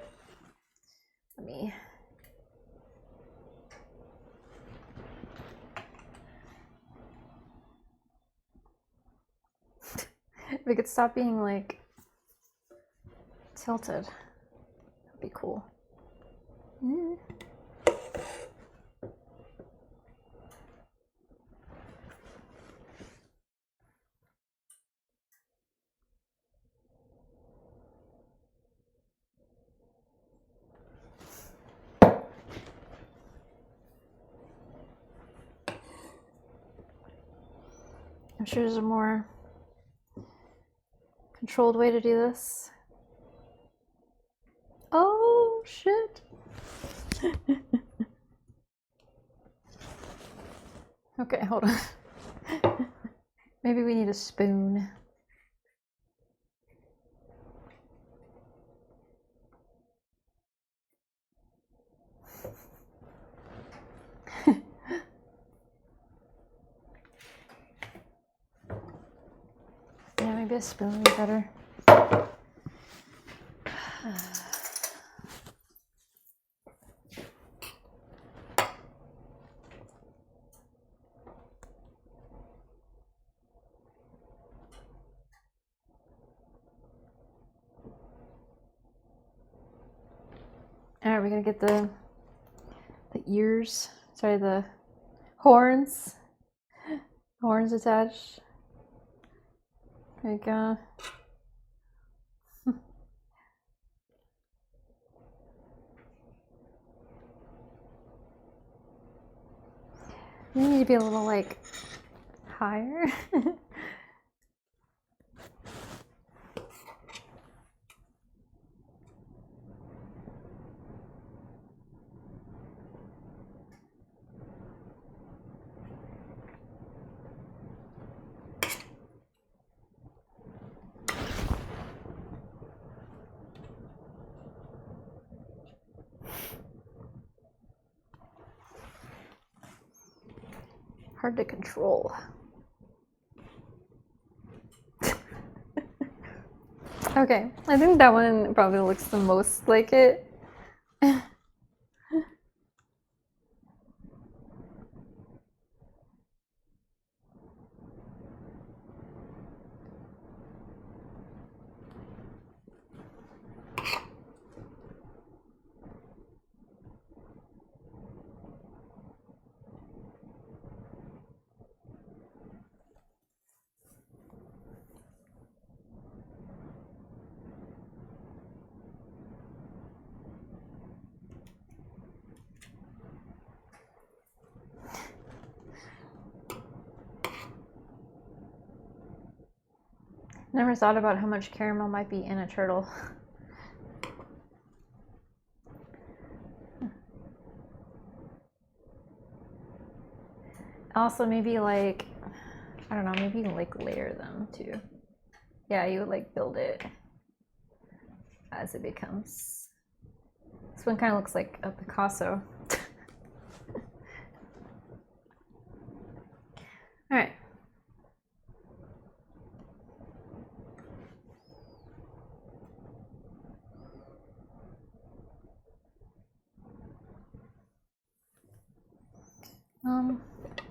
Let me. If we could stop being like tilted, that'd be cool. I'm sure there's a more controlled way to do this. Oh, shit. Okay, hold on. Maybe we need a spoon. Yeah, maybe a spoon would be better. Alright, we're gonna get the ears. Sorry, the horns. Horns attached. There you go. You need to be a little like higher. Hard to control. Okay, I think that one probably looks the most like it. Never thought about how much caramel might be in a turtle. Also, maybe like, I don't know, maybe you can like layer them too. Yeah, you would like build it as it becomes. This one kind of looks like a Picasso. All right.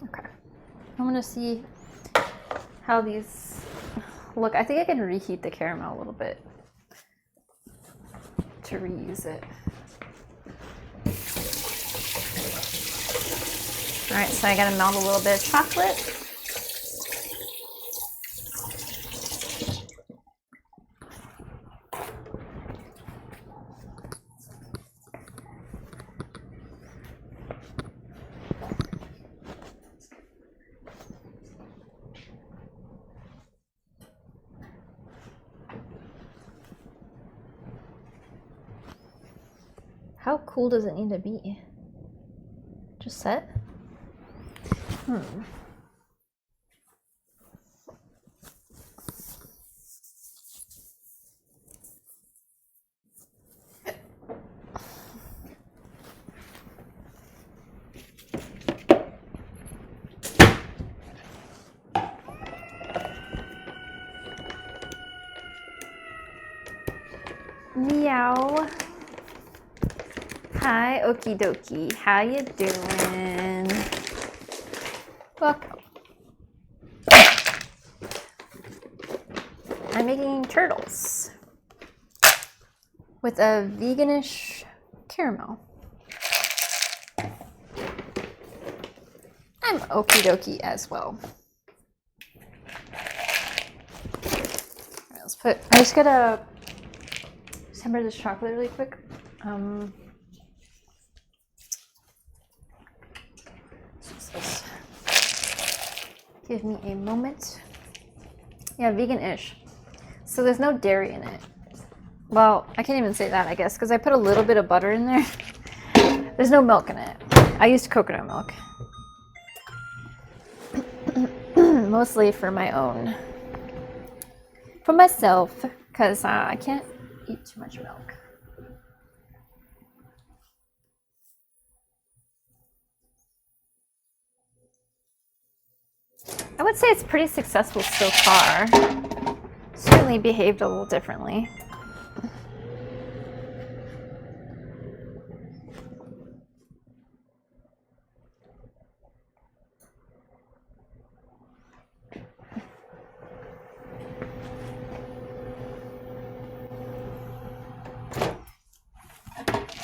Okay. I'm gonna see how these look. I think I can reheat the caramel a little bit to reuse it. All right, so I gotta melt a little bit of chocolate. How cool does it need to be? Just set? Meow. Hi, okie dokie. How you doing? Welcome. I'm making turtles with a veganish caramel. I'm okie dokie as well. Right, let's put. I just gotta temper this chocolate really quick. Give me a moment. Yeah, vegan-ish. So there's no dairy in it. Well, I can't even say that, I guess, because I put a little bit of butter in there. There's no milk in it. I used coconut milk. Mostly for my own. For myself, because I can't eat too much milk. I would say it's pretty successful so far. Certainly behaved a little differently.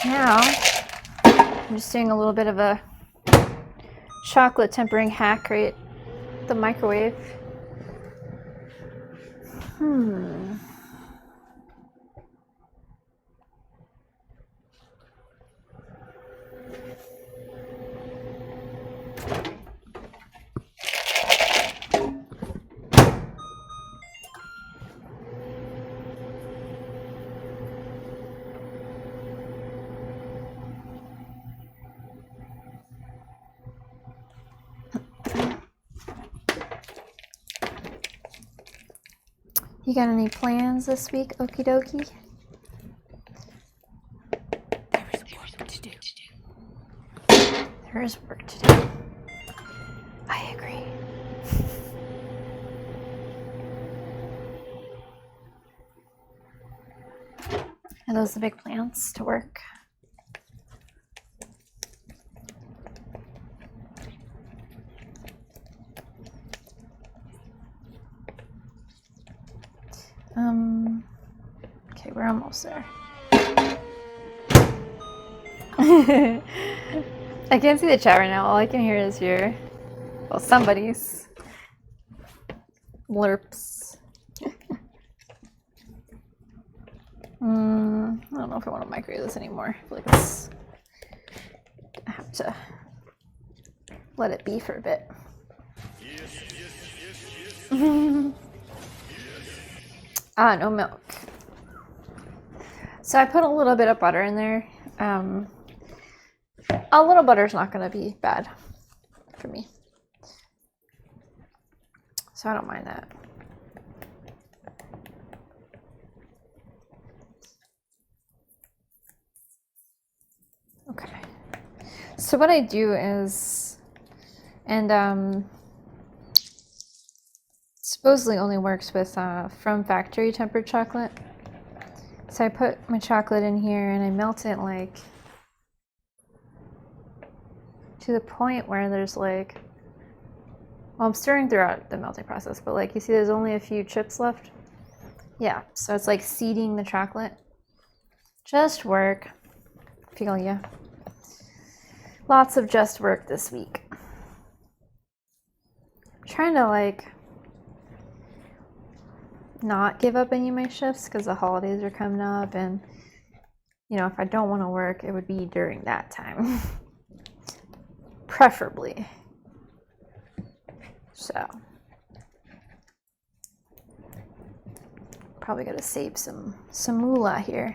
Now, I'm just doing a little bit of a chocolate tempering hack right at the microwave. You got any plans this week, okie dokie? There is work to do. There is work to do. I agree. Are those the big plans to work? Okay, we're almost there. I can't see the chat right now. All I can hear is your, well, somebody's blurps. I don't know if I want to microwave this anymore. I feel like I have to let it be for a bit. Ah, no milk. So I put a little bit of butter in there. A little butter's not going to be bad for me. So I don't mind that. Okay. So what I do is, and supposedly only works with from factory tempered chocolate. So I put my chocolate in here and I melt it like to the point where there's like, well, I'm stirring throughout the melting process, but like you see there's only a few chips left. Yeah, so it's like seeding the chocolate. Just work. Feel ya. Lots of just work this week. I'm trying to like not give up any of my shifts because the holidays are coming up, and you know, if I don't want to work, it would be during that time. Preferably. So probably gotta save some moolah here.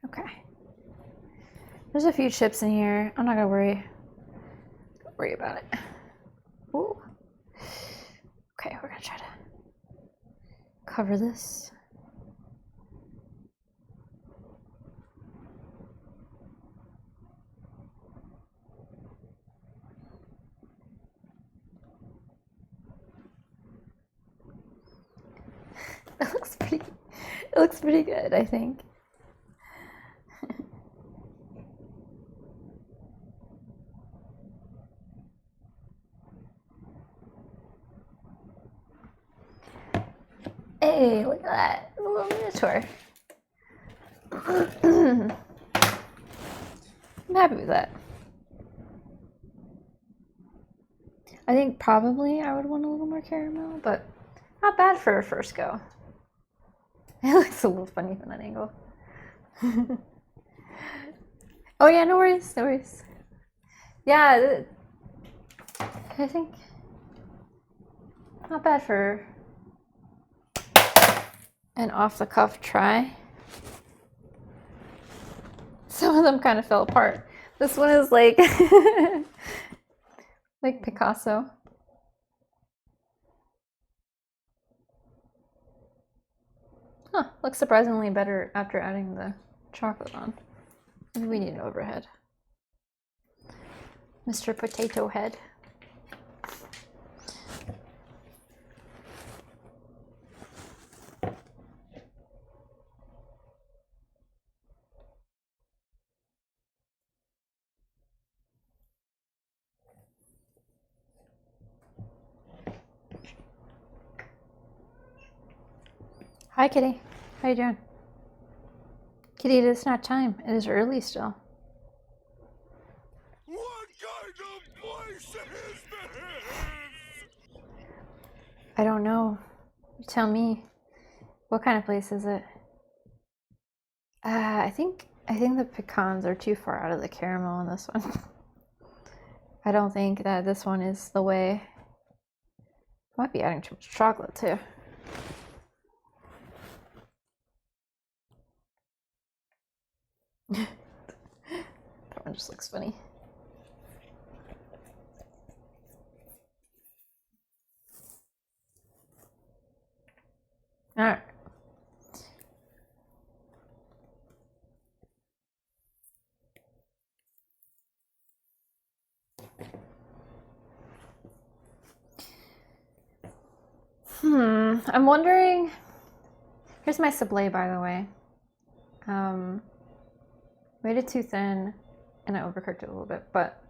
Okay. There's a few chips in here. I'm not gonna worry about it. Ooh. Okay, we're gonna try to cover this. It looks pretty good, I think. Hey, look at that. A little miniature. I'm happy with that. I think probably I would want a little more caramel, but not bad for a first go. It looks a little funny from that angle. Oh yeah, no worries, no worries. Yeah, I think not bad for an off-the-cuff try. Some of them kind of fell apart. This one is like like Picasso. Huh, looks surprisingly better after adding the chocolate on. Maybe we need an overhead. Mr. Potato Head. Hi, Kitty. How you doing? Kitty, it is not time. It is early still. What kind of place is this? I don't know. Tell me. What kind of place is it? I think the pecans are too far out of the caramel in this one. I don't think that this one is the way. Might be adding too much chocolate too. That one just looks funny. All right. I'm wondering. Here's my Sable, by the way. Made it too thin, and I overcooked it a little bit, but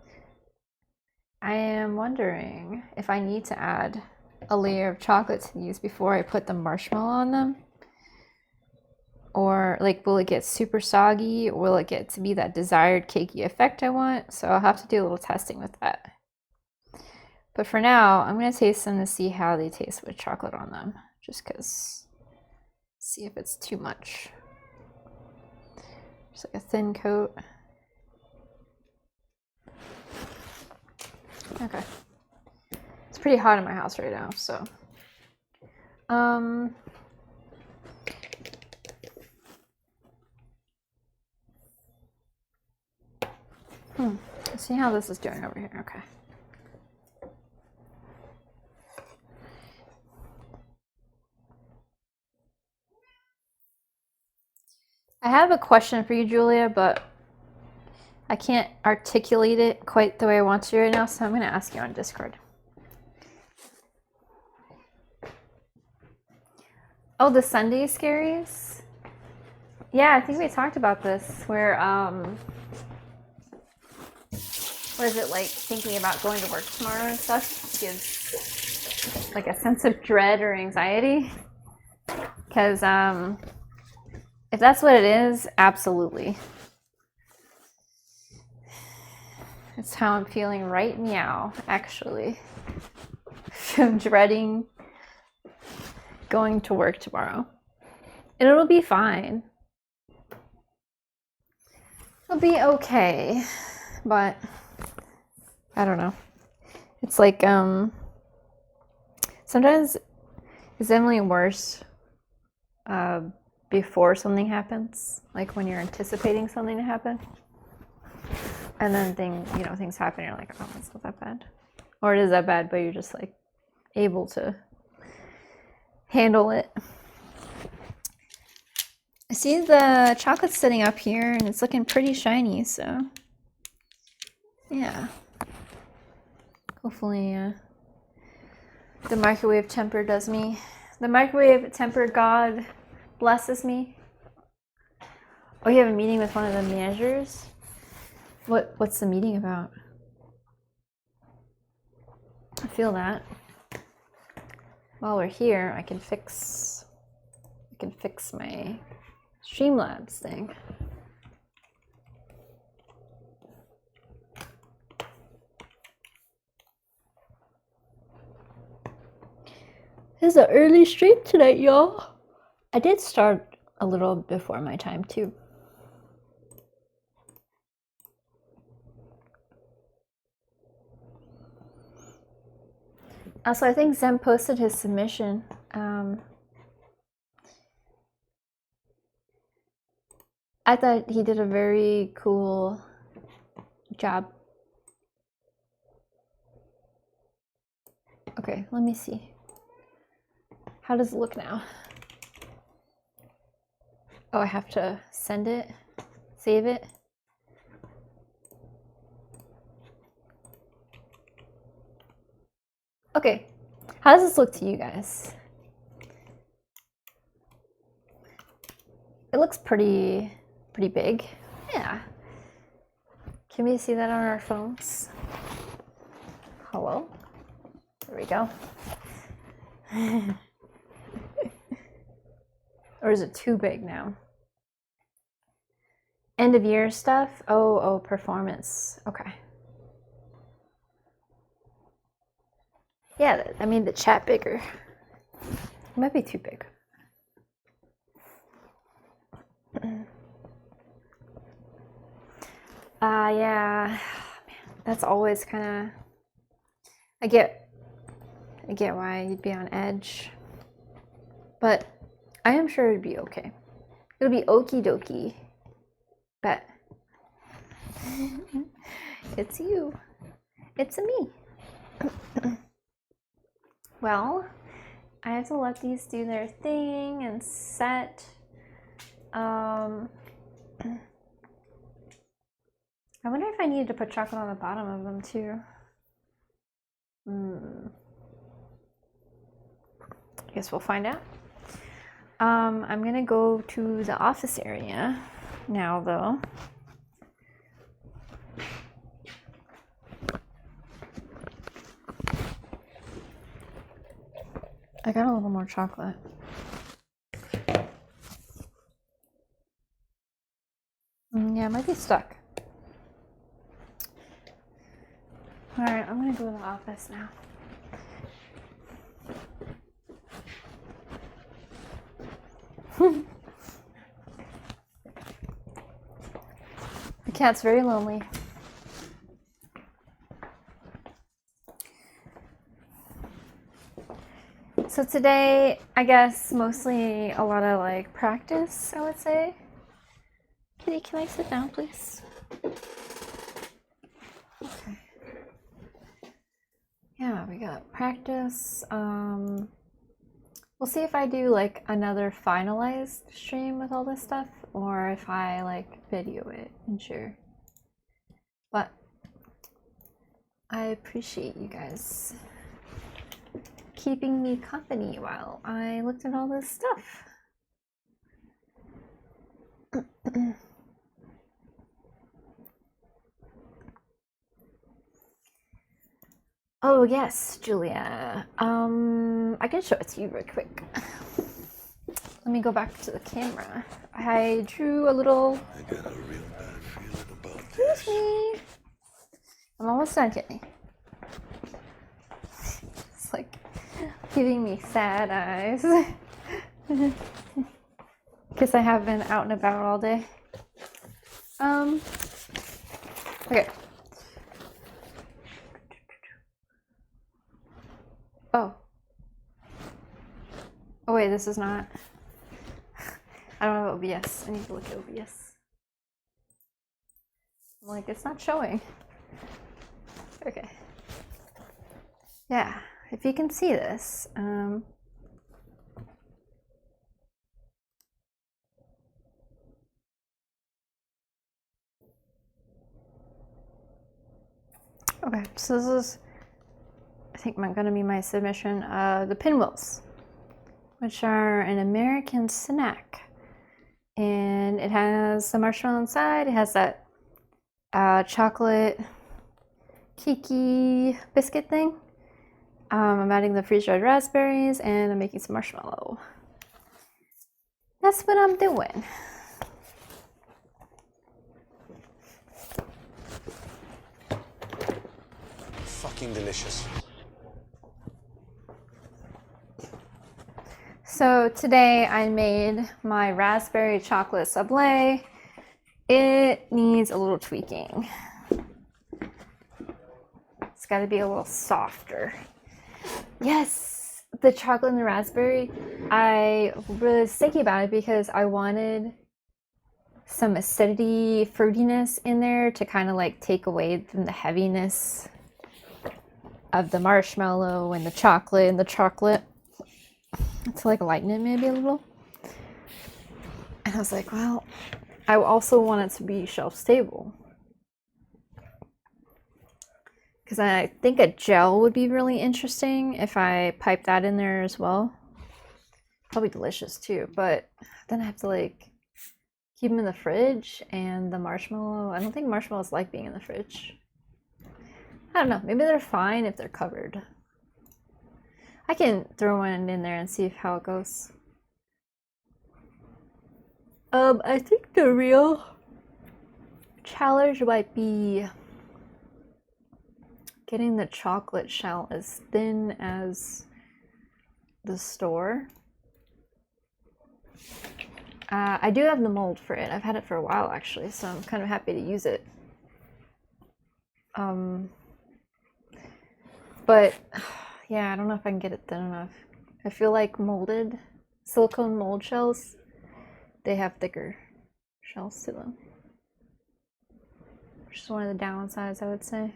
I am wondering if I need to add a layer of chocolate to these before I put the marshmallow on them. Or, like, will it get super soggy? Or will it get to be that desired cakey effect I want? So I'll have to do a little testing with that. But for now, I'm going to taste them to see how they taste with chocolate on them. Just because, see if it's too much. Just like a thin coat. Okay. It's pretty hot in my house right now, so. Let's see how this is doing over here. Okay. I have a question for you, Julia, but I can't articulate it quite the way I want to right now, so I'm going to ask you on Discord. Oh, the Sunday scaries? Yeah, I think we talked about this, where, what is it, like, thinking about going to work tomorrow and stuff gives, like, a sense of dread or anxiety? Because, if that's what it is, absolutely. It's how I'm feeling right now, actually. I'm dreading going to work tomorrow. And it'll be fine. It'll be okay. But I don't know. It's like, sometimes it's definitely worse before something happens, like when you're anticipating something to happen, and then things happen, you're like, oh, it's not that bad, or it is that bad, but you're just like able to handle it. I see the chocolate sitting up here and it's looking pretty shiny, so yeah, hopefully the microwave temper does me. The microwave temper god blesses me. Oh, you have a meeting with one of the managers? What's the meeting about? I feel that. While we're here, I can fix my Streamlabs thing. This is an early stream tonight, y'all. I did start a little before my time too. Also, I think Zem posted his submission. I thought he did a very cool job. Okay, let me see. How does it look now? Oh, I have to send it, save it. Okay, how does this look to you guys? It looks pretty big. Yeah. Can we see that on our phones? Hello? There we go. Or is it too big now? End of year stuff? Oh, performance. Okay. Yeah, I mean the chat bigger. It might be too big. Yeah. Man, that's always kind of. I get why you'd be on edge, but I am sure it'd be okay. It'll be okie dokie. But it's you. It's me. Well, I have to let these do their thing and set. I wonder if I needed to put chocolate on the bottom of them too. I guess we'll find out. I'm gonna go to the office area now though. I got a little more chocolate. Yeah, it might be stuck. Alright, I'm gonna go to the office now. The cat's very lonely. So today, I guess mostly a lot of like practice, I would say. Kitty, can I sit down, please? Okay. Yeah, we got practice. We'll see if I do like another finalized stream with all this stuff, or if I like video it and share. But I appreciate you guys keeping me company while I looked at all this stuff. Oh yes, Julia. I can show it to you real quick. Let me go back to the camera. I drew a little. I got a real bad feeling about Excuse me. I'm almost done, Kitty. It's like giving me sad eyes. Because I have been out and about all day. Okay. Oh. Oh wait, this is not. I don't have OBS. I need to look at OBS. I'm like, it's not showing. Okay. Yeah, if you can see this. Okay, so this is, I think, gonna be my submission of the pinwheels, which are an American snack. And it has the marshmallow inside. It has that chocolate kiki biscuit thing. I'm adding the freeze-dried raspberries and I'm making some marshmallow. That's what I'm doing. fucking delicious. So today I made my raspberry chocolate Sable. It needs a little tweaking. It's got to be a little softer. Yes, the chocolate and the raspberry. I was thinking about it because I wanted some acidity, fruitiness in there to kind of like take away from the heaviness of the marshmallow and the chocolate to like lighten it maybe a little. And I was like, well, I also want it to be shelf stable. Because I think a gel would be really interesting if I pipe that in there as well. Probably delicious too, but then I have to like keep them in the fridge, and the marshmallow, I don't think marshmallows like being in the fridge. I don't know, maybe they're fine if they're covered. I can throw one in there and see how it goes. I think the real challenge might be getting the chocolate shell as thin as the store. I do have the mold for it. I've had it for a while actually, so I'm kind of happy to use it. But yeah, I don't know if I can get it thin enough. I feel like molded silicone mold shells, they have thicker shells to them, which is one of the downsides, I would say.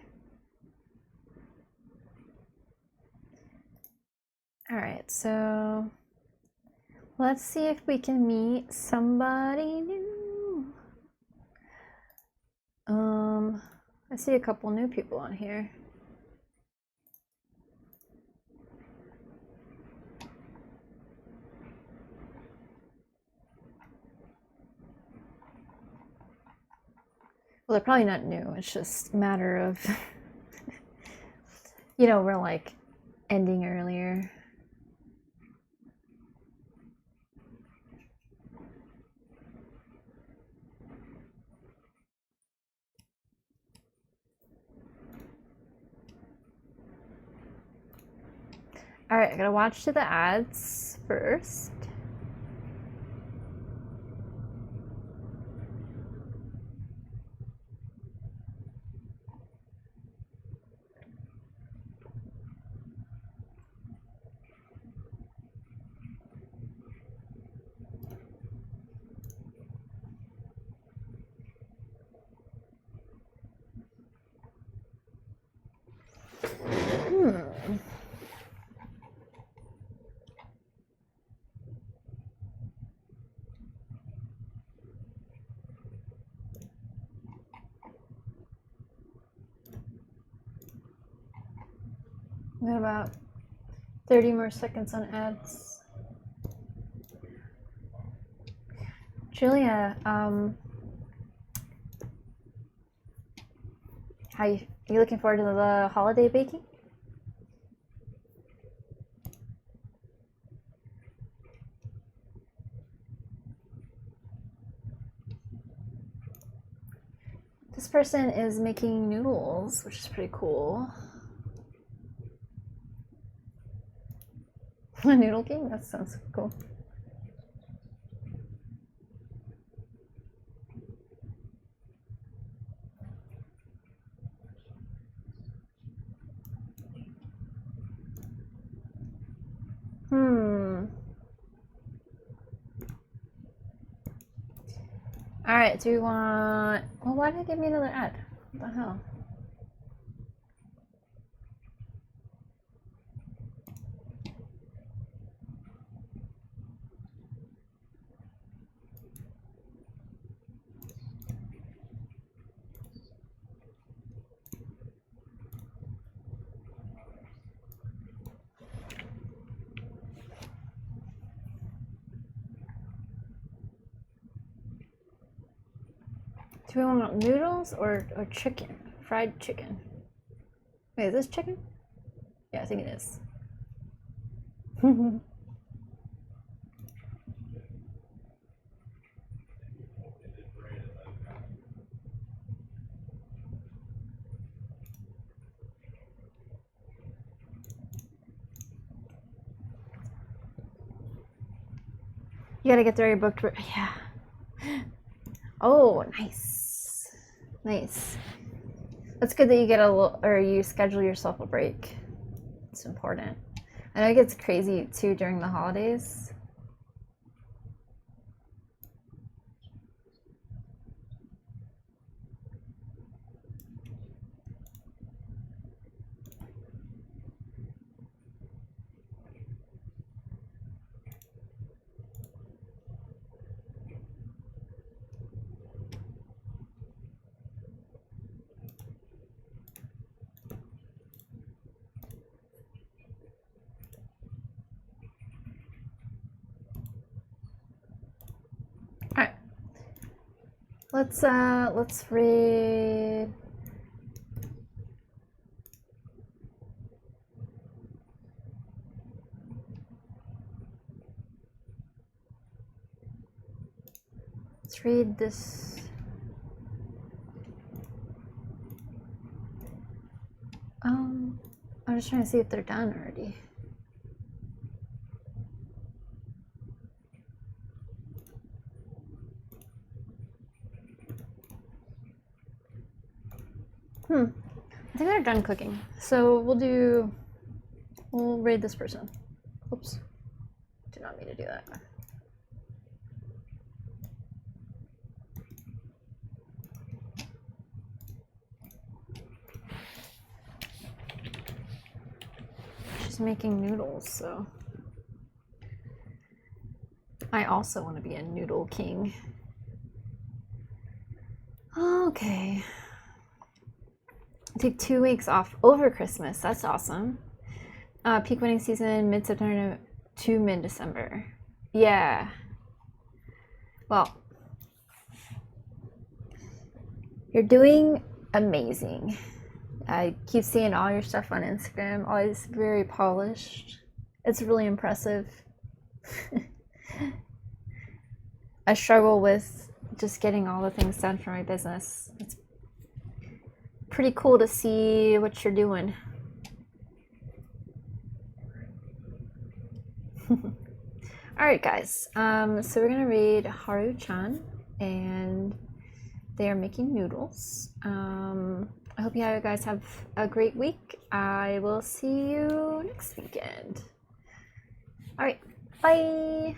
All right, so let's see if we can meet somebody new. I see a couple new people on here. Well, they're probably not new. It's just a matter of, you know, we're like ending earlier. All right, I gotta watch to the ads first. We got about 30 more seconds on ads. Julia, are you looking forward to the holiday baking? This person is making noodles, which is pretty cool. A noodle king? That sounds cool. Alright, do we want... Well, why did it give me another ad? What the hell? Do we want noodles or chicken? Fried chicken. Wait, is this chicken? Yeah, I think it is. You gotta get there, you're booked. Yeah. Oh, nice. Nice. That's good that you get a little, or you schedule yourself a break. It's important. I know it gets crazy too during the holidays. Let's read. Let's read this. I'm just trying to see if they're done already. I think they're done cooking. So we'll raid this person. Oops. Did not mean to do that. She's making noodles, so I also want to be a noodle king. Okay. Take 2 weeks off over Christmas. That's awesome. Peak winning season mid-September to mid-December. Yeah. Well, you're doing amazing. I keep seeing all your stuff on Instagram, always very polished. It's really impressive. I struggle with just getting all the things done for my business. It's pretty cool to see what you're doing. Alright guys, so we're gonna read Haru-chan, and they are making noodles. I hope you guys have a great week. I will see you next weekend. Alright, bye!